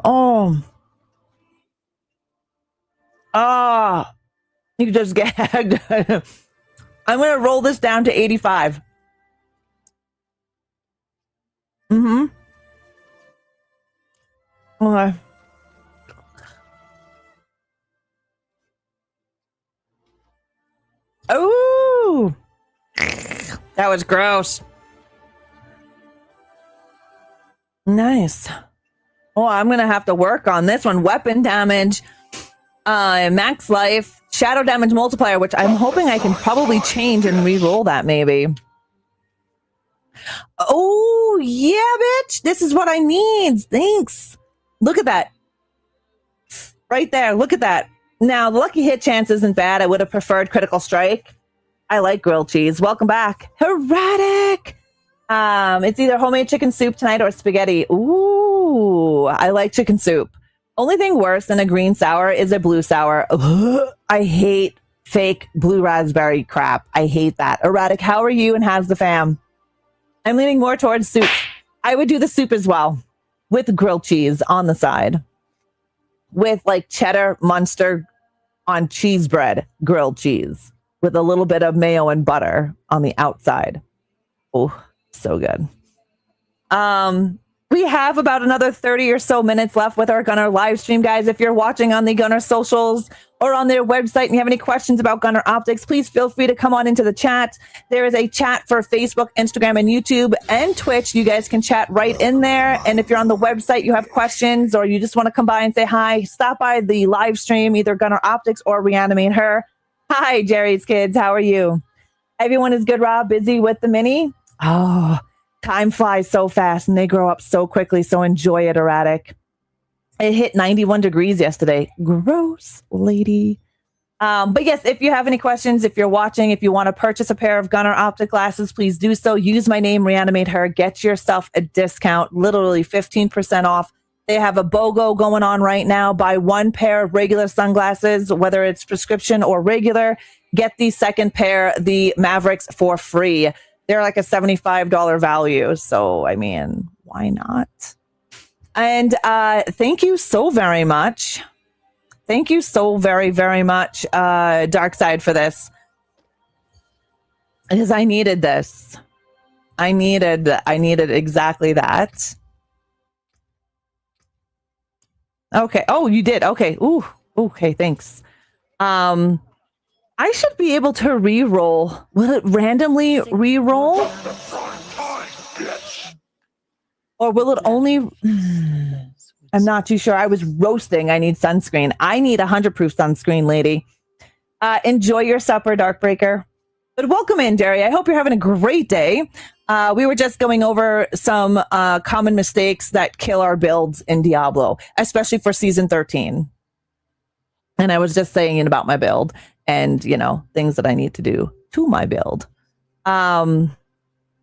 Oh. You just gagged. I'm going to roll this down to 85. Okay. Oh, That was gross. Nice. Oh, I'm going to have to work on this one. Weapon damage, max life, shadow damage multiplier, which I'm hoping I can probably change and re-roll that maybe. Oh, yeah, bitch. This is what I need. Thanks. Look at that. Right there. Look at that. Now, the lucky hit chance isn't bad. I would have preferred critical strike. I like grilled cheese. Welcome back. Heretic. It's either homemade chicken soup tonight or spaghetti. Ooh, I like chicken soup. Only thing worse than a green sour is a blue sour. Ugh, I hate fake blue raspberry crap. I hate that. Erratic, how are you and how's the fam? I'm leaning more towards soup. I would do the soup as well with grilled cheese on the side. With like cheddar, Munster on cheese bread, grilled cheese with a little bit of mayo and butter on the outside. Oh, so good. We have about another 30 or so minutes left with our Gunnar live stream, guys. If you're watching on the Gunnar socials or on their website and you have any questions about Gunnar Optics, please feel free to come on into the chat. There is a chat for Facebook, Instagram, and YouTube and Twitch. You guys can chat right in there. And if you're on the website, you have questions or you just want to come by and say hi, stop by the live stream, either Gunnar Optics or ReAnimateHer. Hi, Jerry's kids. How are you? Everyone is good, Rob? Busy with the mini? Oh, time flies so fast and they grow up so quickly. So enjoy it, Erratic. It hit 91 degrees yesterday. Gross, lady. But yes, if you have any questions, if you're watching, if you want to purchase a pair of Gunnar optic glasses, please do so. Use my name, ReAnimateHer. Get yourself a discount, literally 15% off. They have a BOGO going on right now. Buy one pair of regular sunglasses, whether it's prescription or regular. Get the second pair, the Mavericks, for free. They're like a $75 value. So, I mean, why not? And thank you so very much. Thank you so very, very much, Darkside, for this. Because I needed this. I needed exactly that. Okay. Oh, you did. Okay. Ooh. Okay. Thanks. I should be able to re-roll. Will it randomly re-roll? Or will it only... I'm not too sure. I was roasting. I need sunscreen. I need 100 proof sunscreen, lady. Enjoy your supper, Darkbreaker. But welcome in, Jerry. I hope you're having a great day. We were just going over some common mistakes that kill our builds in Diablo, especially for Season 13. And I was just saying about my build and, you know, things that I need to do to my build.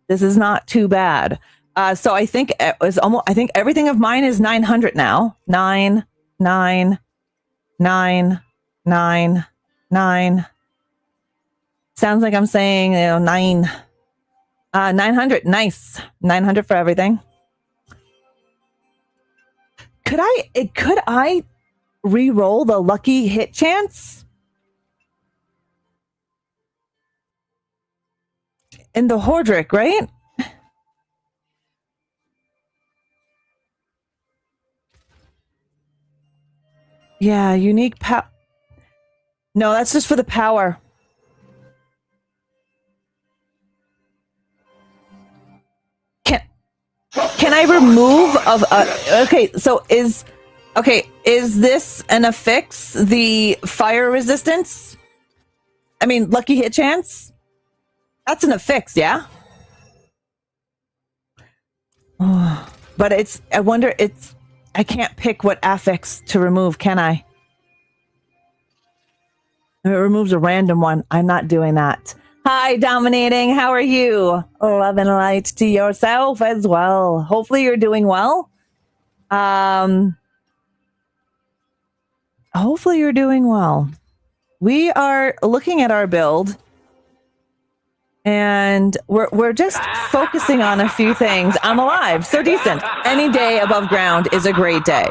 This is not too bad. So I think it was almost, I think everything of mine is 900 now. 9, 9, 9, 9, 9. Sounds like I'm saying, 9. 900. Nice. 900 for everything. Could I re-roll the lucky hit chance? In the Hordrick, right? Yeah, unique power. No, that's just for the power. Can I remove of okay, so is this an affix the fire resistance? I mean, lucky hit chance? That's an affix, yeah? Oh, but it's I can't pick what affix to remove, can I? It removes a random one. I'm not doing that. Hi, Dominating. How are you? Love and light to yourself as well. Hopefully you're doing well. Hopefully you're doing well. We are looking at our build, and we're just focusing on a few things. I'm alive, so decent. Any day above ground is a great day.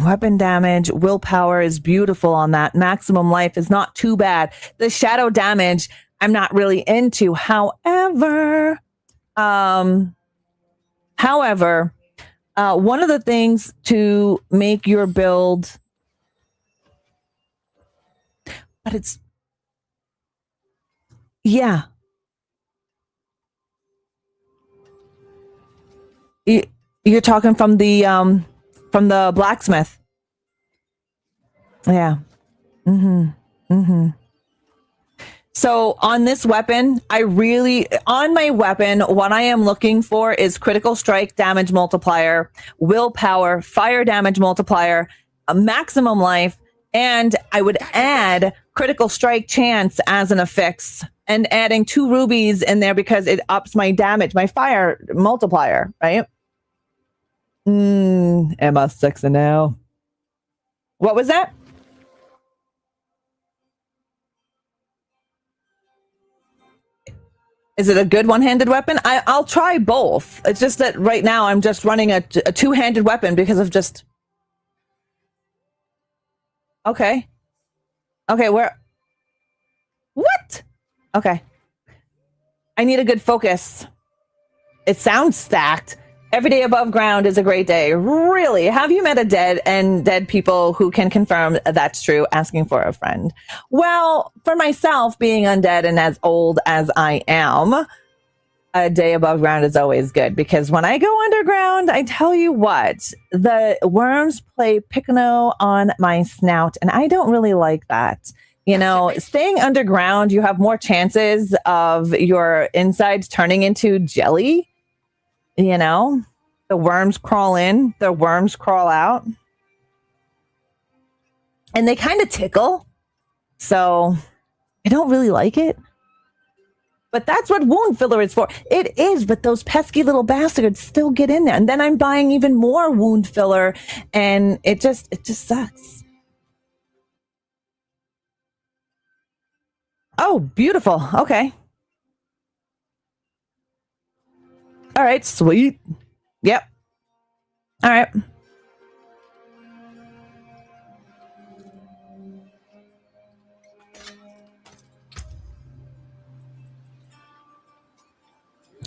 Weapon damage, willpower is beautiful on that. Maximum life is not too bad. The shadow damage, I'm not really into. However, One of the things to make your build, but it's, yeah. You're talking from the blacksmith. Yeah. So on this weapon, on my weapon, what I am looking for is critical strike damage multiplier, willpower, fire damage multiplier, a maximum life, and I would add critical strike chance as an affix and adding 2 rubies in there because it ups my damage, my fire multiplier, right? Emma 6 and now. What was that? Is it a good one-handed weapon? I'll try both. It's just that right now I'm just running a two-handed weapon because of just... Okay. Okay, where... What? Okay. I need a good focus. It sounds stacked. Every day above ground is a great day. Really? Have you met a dead people who can confirm that's true? Asking for a friend. Well, for myself, being undead and as old as I am, a day above ground is always good because when I go underground, I tell you what, the worms play piccolo on my snout, and I don't really like that. You know, staying underground, you have more chances of your insides turning into jelly. You know, the worms crawl in, the worms crawl out. And they kind of tickle. So I don't really like it. But that's what wound filler is for. It is, but those pesky little bastards still get in there. And then I'm buying even more wound filler. And it just sucks. Oh, beautiful. Okay. All right, sweet. Yep. All right.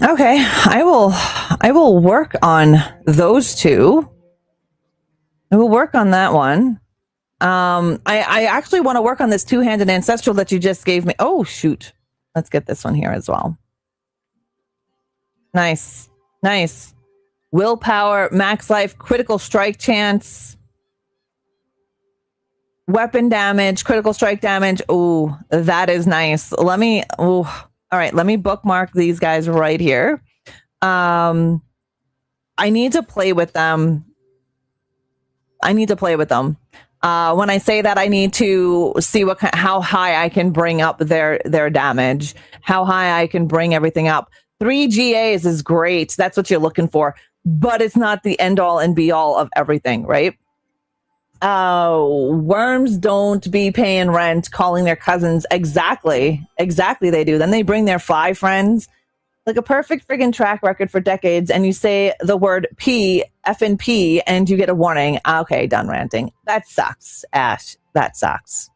Okay, I will work on those two. I will work on that one. I actually want to work on this two-handed ancestral that you just gave me. Oh, shoot. Let's get this one here as well. Nice. Nice. Willpower, max life, critical strike chance, weapon damage, critical strike damage. Ooh, that is nice. All right, let me bookmark these guys right here. I need to play with them. When I say that, I need to see how high I can bring up their damage, how high I can bring everything up. 3 GAs is great. That's what you're looking for, but it's not the end all and be all of everything, right? Worms don't be paying rent, calling their cousins. Exactly they do. Then they bring their 5 friends, like a perfect friggin' track record for decades, and you say the word P, F and P, and you get a warning. Okay, done ranting. That sucks, Ash. That sucks.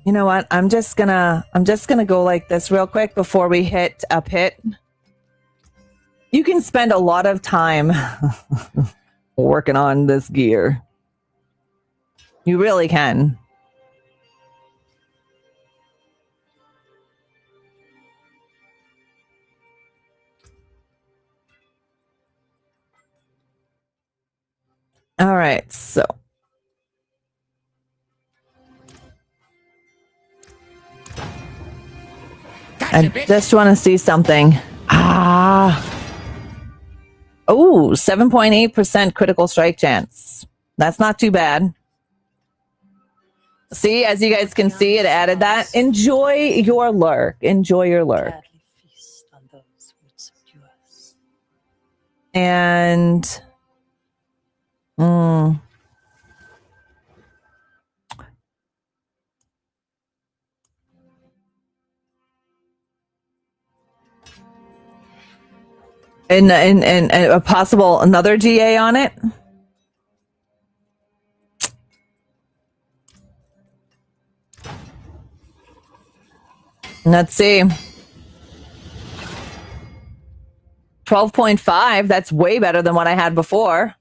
You know what? I'm just gonna go like this real quick before we hit a pit. You can spend a lot of time working on this gear. You really can. All right, so I just want to see something. Oh, 7.8% critical strike chance. That's not too bad. See, as you guys can see, it added that. Enjoy your lurk. Enjoy your lurk. And and a possible another GA on it. Let's see. 12.5. That's way better than what I had before.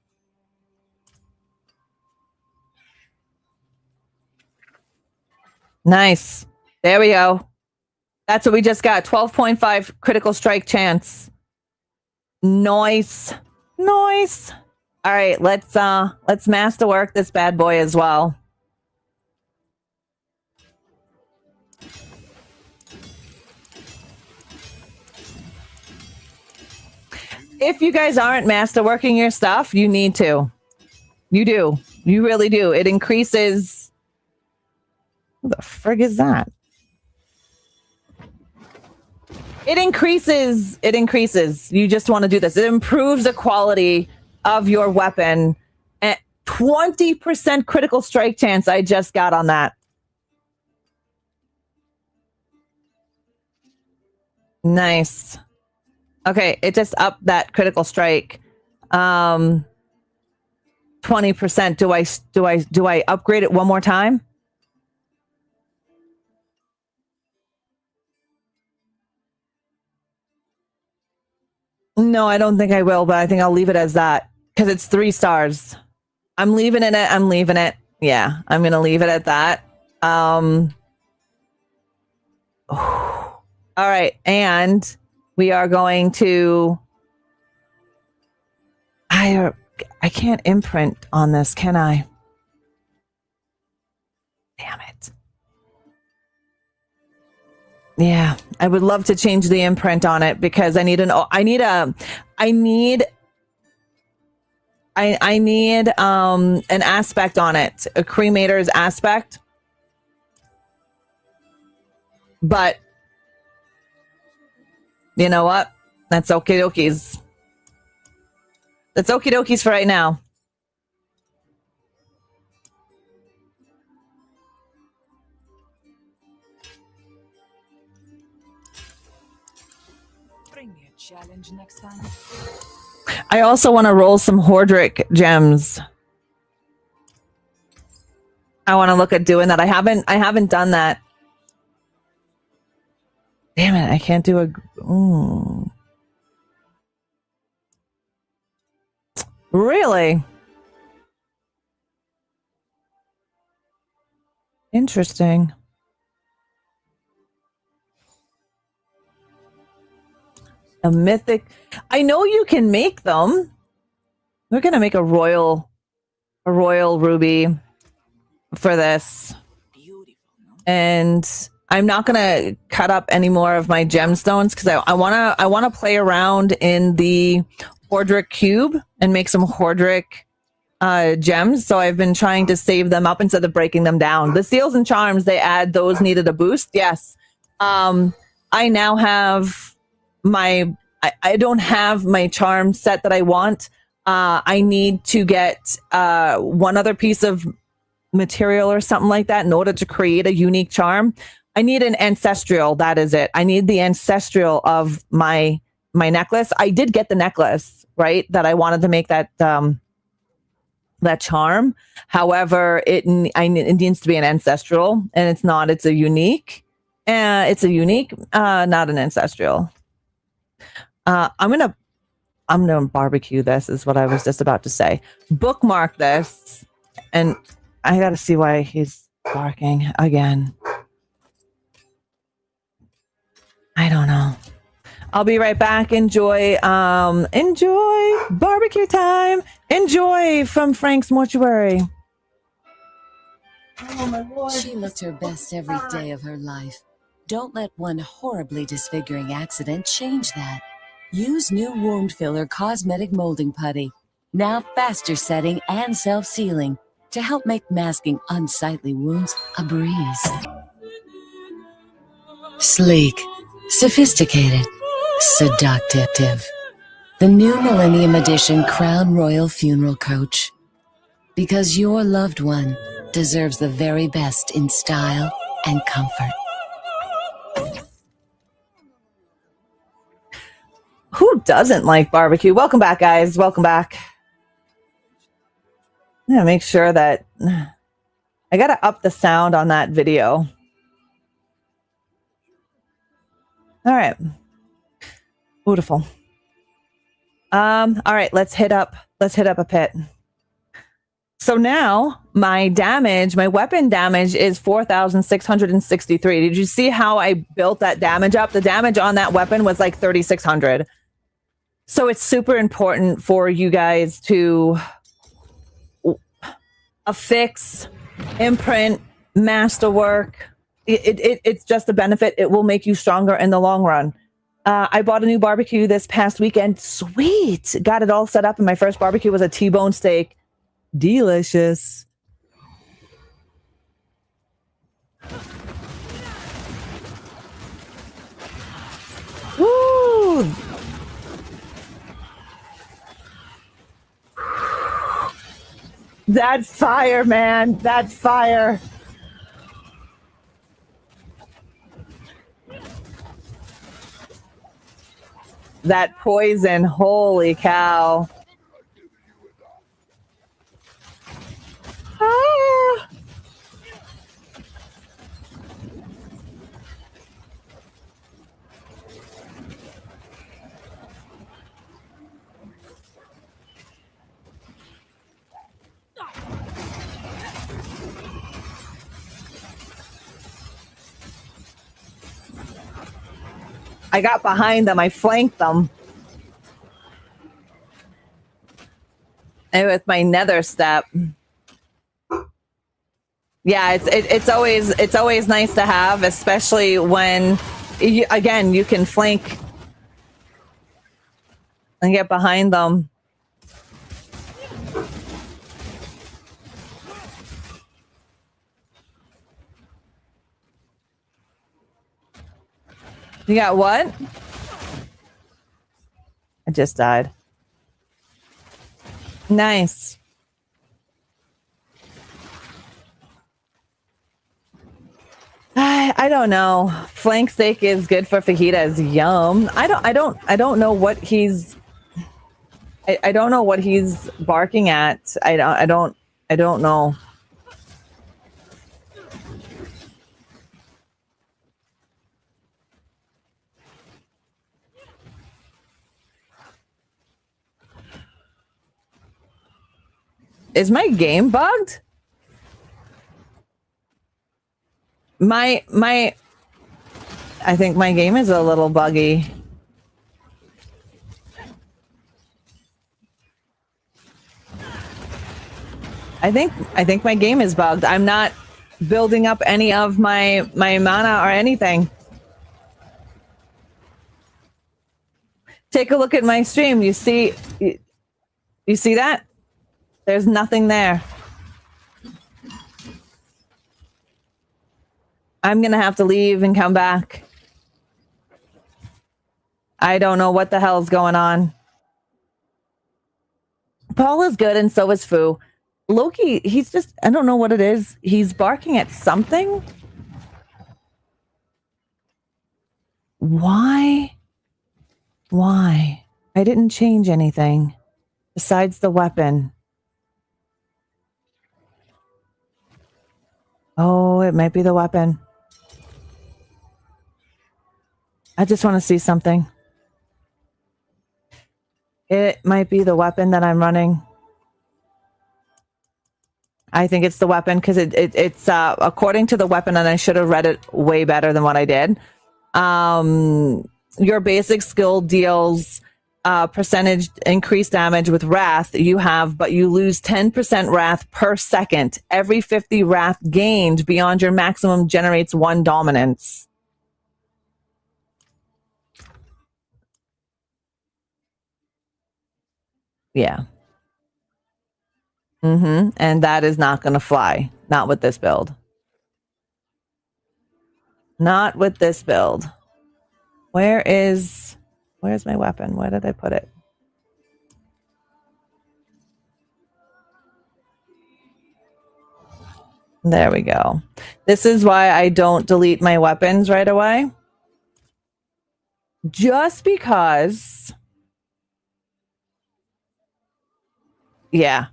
Nice. There we go. That's what we just got. 12.5 critical strike chance. Nice. Nice. All right, let's masterwork this bad boy as well. If you guys aren't masterworking your stuff, you need to. You do. You really do. It increases. Who the frig is that? It increases. It increases. You just want to do this. It improves the quality of your weapon. At 20% critical strike chance I just got on that. Nice. Okay, it just upped that critical strike. 20%. Do I upgrade it one more time? No, I don't think I will, but I think I'll leave it as that because it's 3 stars. I'm leaving it at, I'm leaving it. Yeah, I'm going to leave it at that. All right, and we are going to I can't imprint on this, can I? Damn it. Yeah, I would love to change the imprint on it because I need an aspect on it, a cremator's aspect. But you know what? That's okie dokies. That's okie dokies for right now. Bring me a challenge next time. I also want to roll some Hordrick gems. I want to look at doing that. I haven't done that. Damn it, I can't do a... Really? Interesting. A mythic... I know you can make them. We're going to make a royal ruby for this. And I'm not going to cut up any more of my gemstones because I want to play around in the Hordrick cube and make some Hordrick gems. So I've been trying to save them up instead of breaking them down. The seals and charms, they add those needed a boost. Yes. I now have my... I don't have my charm set that I want. I need to get one other piece of material or something like that in order to create a unique charm. I need an ancestral. That is it. I need the ancestral of my necklace. I did get the necklace, right? That I wanted to make that that charm. However, it needs to be an ancestral, and it's not. It's a unique. It's a unique, not an ancestral. I'm gonna barbecue this. Is what I was just about to say. Bookmark this, and I got to see why he's barking again. I don't know. I'll be right back. Enjoy barbecue time. Enjoy from Frank's mortuary. Oh my Lord. She looked her best every day of her life. Don't let one horribly disfiguring accident change that. Use new wound filler cosmetic molding putty. Now faster setting and self-sealing to help make masking unsightly wounds a breeze. Sleek, sophisticated, seductive. The new Millennium Edition Crown Royal Funeral Coach. Because your loved one deserves the very best in style and comfort. Who doesn't like barbecue? Welcome back, guys. Welcome back. I'm gonna make sure that I gotta up the sound on that video. All right. Beautiful. All right, let's hit up a pit. So now my damage, my weapon damage is 4,663. Did you see how I built that damage up? The damage on that weapon was like 3,600. So it's super important for you guys to affix, imprint, masterwork. It's just a benefit. It will make you stronger in the long run. I bought a new barbecue this past weekend. Sweet. Got it all set up, and my first barbecue was a T-bone steak. Delicious. Woo! That fire, man. That fire. That poison. Holy cow. Ah. I got behind them. I flanked them. And with my nether step. Yeah, it's always nice to have, especially when again you can flank and get behind them. You got what? I just died. Nice. I don't know. Flank steak is good for fajitas. Yum. I don't know what he's. I don't know what he's barking at. I don't know. Is my game bugged? My I think my game is a little buggy. I think my game is bugged. I'm not building up any of my mana or anything. Take a look at my stream. You see that? There's nothing there. I'm gonna have to leave and come back. I don't know what the hell's going on. Paul is good and so is Fu. Loki, he's just, I don't know what it is. He's barking at something. Why? Why? I didn't change anything besides the weapon. Oh, it might be the weapon. I just want to see something. It might be the weapon that I'm running. I think it's the weapon because it's according to the weapon, and I should have read it way better than what I did. Your basic skill deals percentage increased damage with wrath you have, but you lose 10% wrath per second. Every 50 wrath gained beyond your maximum generates 1 dominance. Yeah. And that is not going to fly. Not with this build. Not with this build. Where's my weapon? Where did I put it? There we go. This is why I don't delete my weapons right away. Just because. Yeah.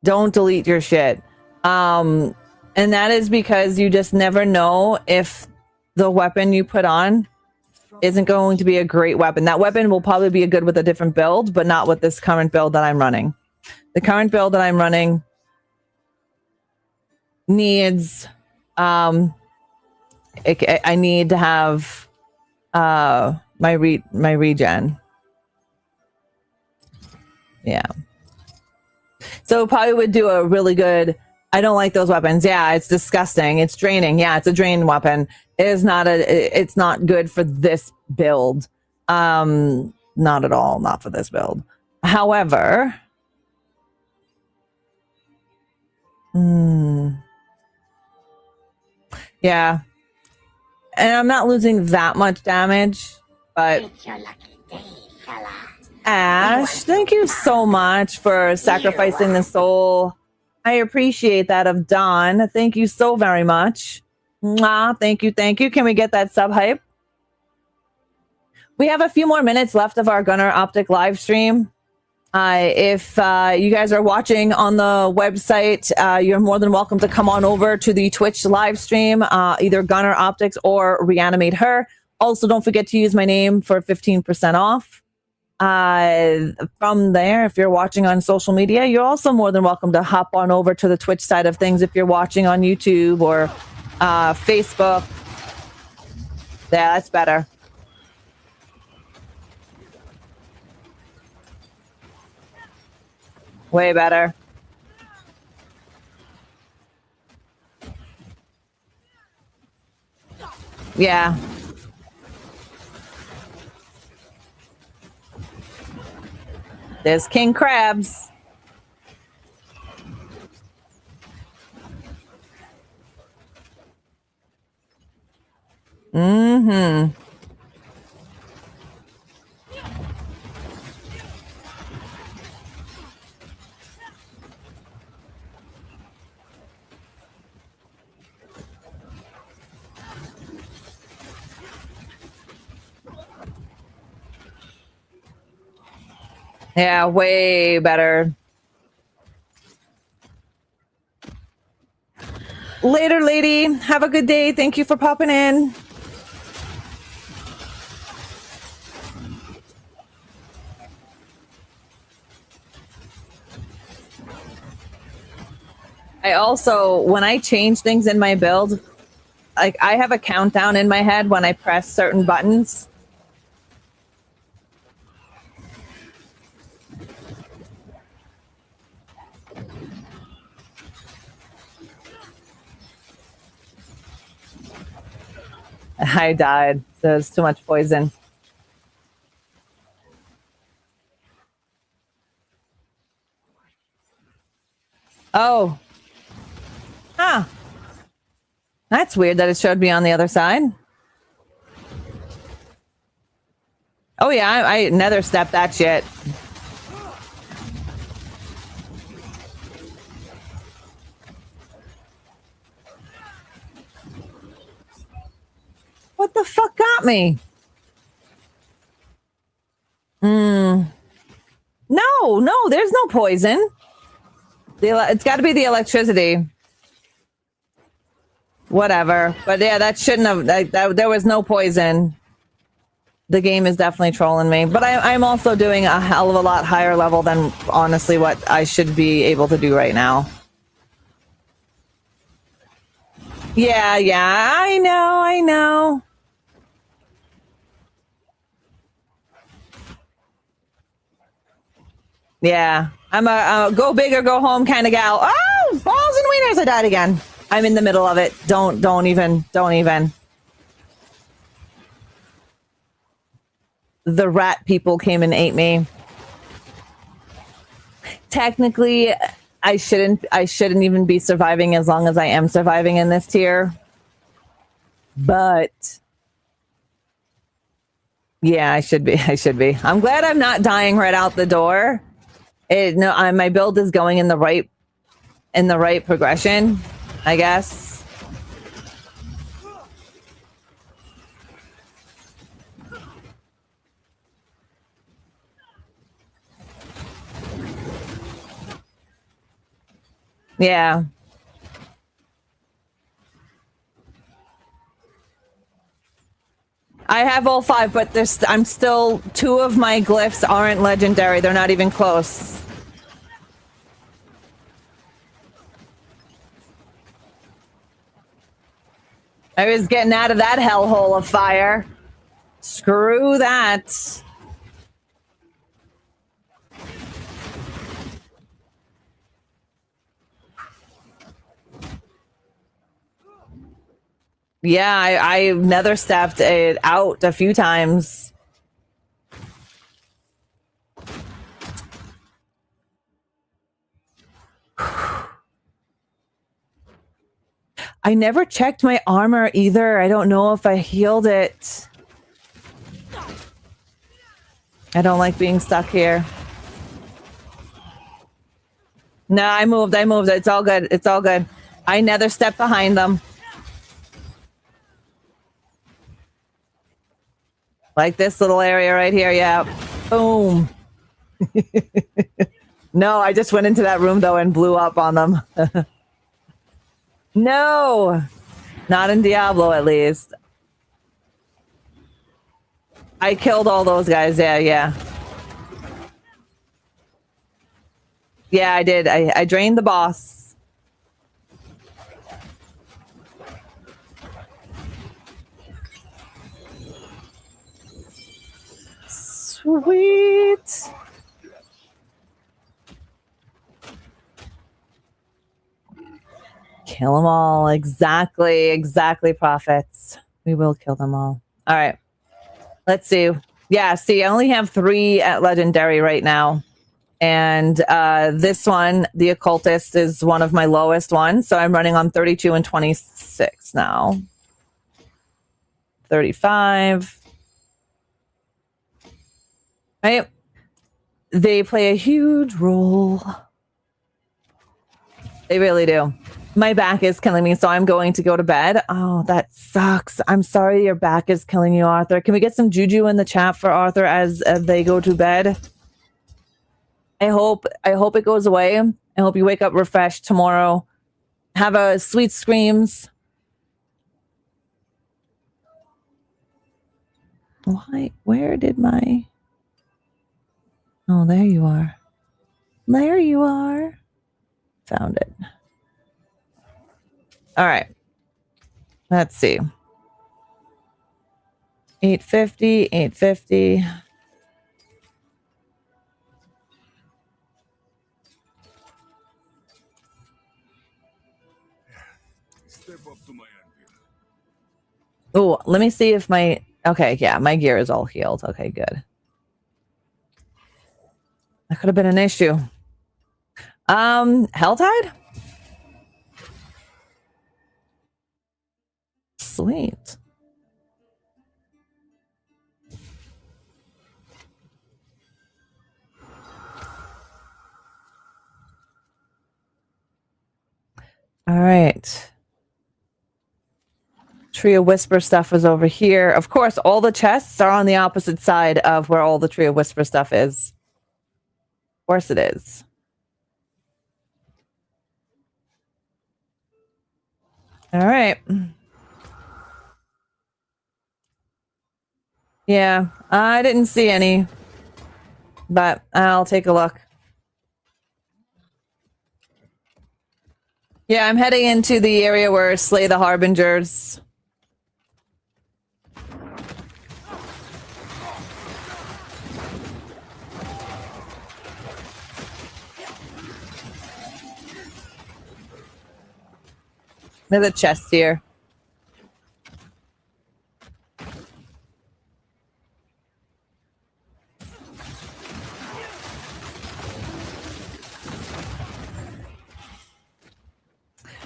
Don't delete your shit. And that is because you just never know if the weapon you put on isn't going to be a great weapon. That weapon will probably be good with a different build, but not with this current build that I'm running. The current build that I'm running needs I need to have my regen. Yeah. So it probably would do a really good. I don't like those weapons. Yeah, it's disgusting. It's draining. Yeah, it's a drain weapon. It's not good for this build. Not at all. Not for this build. However, yeah. And I'm not losing that much damage, but It's your lucky day, fella. Ash, thank you so much for sacrificing the soul. I appreciate that of Dawn. Thank you so very much. Mwah, thank you, thank you. Can we get that sub hype? We have a few more minutes left of our Gunnar Optic live stream. If you guys are watching on the website, you're more than welcome to come on over to the Twitch live stream, either Gunnar Optics or ReAnimateHer. Also, don't forget to use my name for 15% off. From there, if you're watching on social media, you're also more than welcome to hop on over to the Twitch side of things if you're watching on YouTube or Facebook. Yeah, that's better. Way better. Yeah. There's king crabs. Mm-hmm. Yeah, way better. Later, lady. Have a good day. Thank you for popping in. I also, when I change things in my build, like I have a countdown in my head when I press certain buttons. I died. There's too much poison. Oh. Huh. That's weird that it showed me on the other side. Oh yeah, I nether stepped that shit. What the fuck got me? No, there's no poison. It's got to be the electricity. Whatever. But yeah, that shouldn't have... there was no poison. The game is definitely trolling me. But I'm also doing a hell of a lot higher level than, honestly, what I should be able to do right now. Yeah, I know. Yeah, I'm a go big or go home kind of gal. Oh, balls and wieners! I died again. I'm in the middle of it. Don't even. The rat people came and ate me. Technically, I shouldn't even be surviving as long as I am surviving in this tier. But yeah, I should be. I'm glad I'm not dying right out the door. My build is going in the right progression, I guess. Yeah. I have all 5, but I'm still 2 of my glyphs aren't legendary. They're not even close. I was getting out of that hellhole of fire. Screw that. Yeah, I nether stepped it out a few times. I never checked my armor either. I don't know if I healed it. I don't like being stuck here. No, I moved. It's all good. It's all good. I nether stepped behind them. Like this little area right here, yeah. Boom. No, I just went into that room though and blew up on them. No! Not in Diablo, at least. I killed all those guys, yeah. Yeah, I did. I drained the boss. Sweet. Kill them all. Exactly, prophets. We will kill them all. All right. Let's see. Yeah, see, I only have 3 at legendary right now. And this one, the occultist, is one of my lowest ones. So I'm running on 32 and 26 now. 35. Right? They play a huge role. They really do. My back is killing me, so I'm going to go to bed. Oh, that sucks. I'm sorry your back is killing you, Arthur. Can we get some juju in the chat for Arthur as they go to bed? I hope it goes away. I hope you wake up refreshed tomorrow. Have a sweet screams. Why? Where did my... Oh, there you are. There you are. Found it. All right. Let's see. 850, 850. Oh, let me see if my... Okay, yeah, my gear is all healed. Okay, good. That could have been an issue. Helltide? Sweet. All right. Tree of Whisper stuff was over here. Of course, all the chests are on the opposite side of where all the Tree of Whisper stuff is. Of course it is. All right. Yeah, I didn't see any, but I'll take a look. Yeah, I'm heading into the area where Slay the Harbingers. There's a chest here.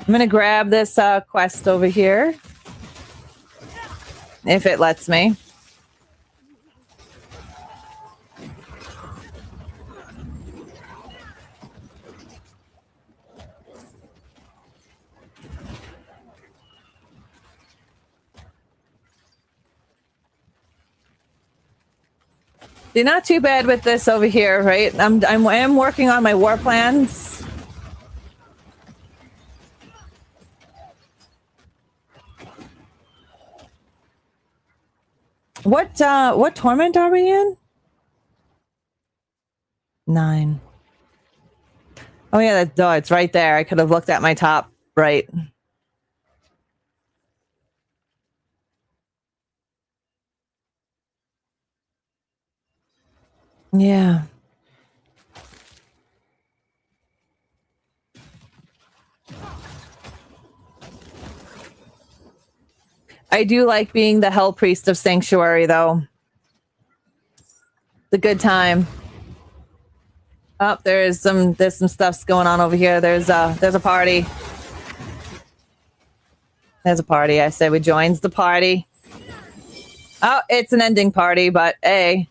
I'm gonna grab this quest over here. If it lets me. You're not too bad with this over here, right? I am working on my war plans. What torment are we in? 9. Oh yeah, it's right there. I could have looked at my top right. Yeah. I do like being the Hell Priest of Sanctuary, though. It's a good time. Oh, there's some stuff's going on over here. There's a party. There's a party. I say we joins the party. Oh, it's an ending party, but hey.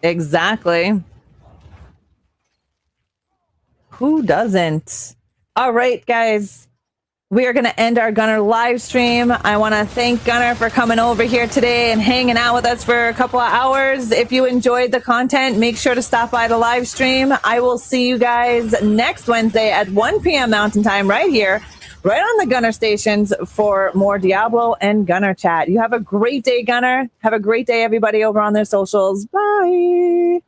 Exactly. Who doesn't? All right, guys. We are going to end our Gunnar live stream. I want to thank Gunnar for coming over here today and hanging out with us for a couple of hours. If you enjoyed the content, make sure to stop by the live stream. I will see you guys next Wednesday at 1 p.m. Mountain Time right here, right on the Gunnar stations for more Diablo and Gunnar chat. You have a great day, Gunnar. Have a great day, everybody, over on their socials. Bye.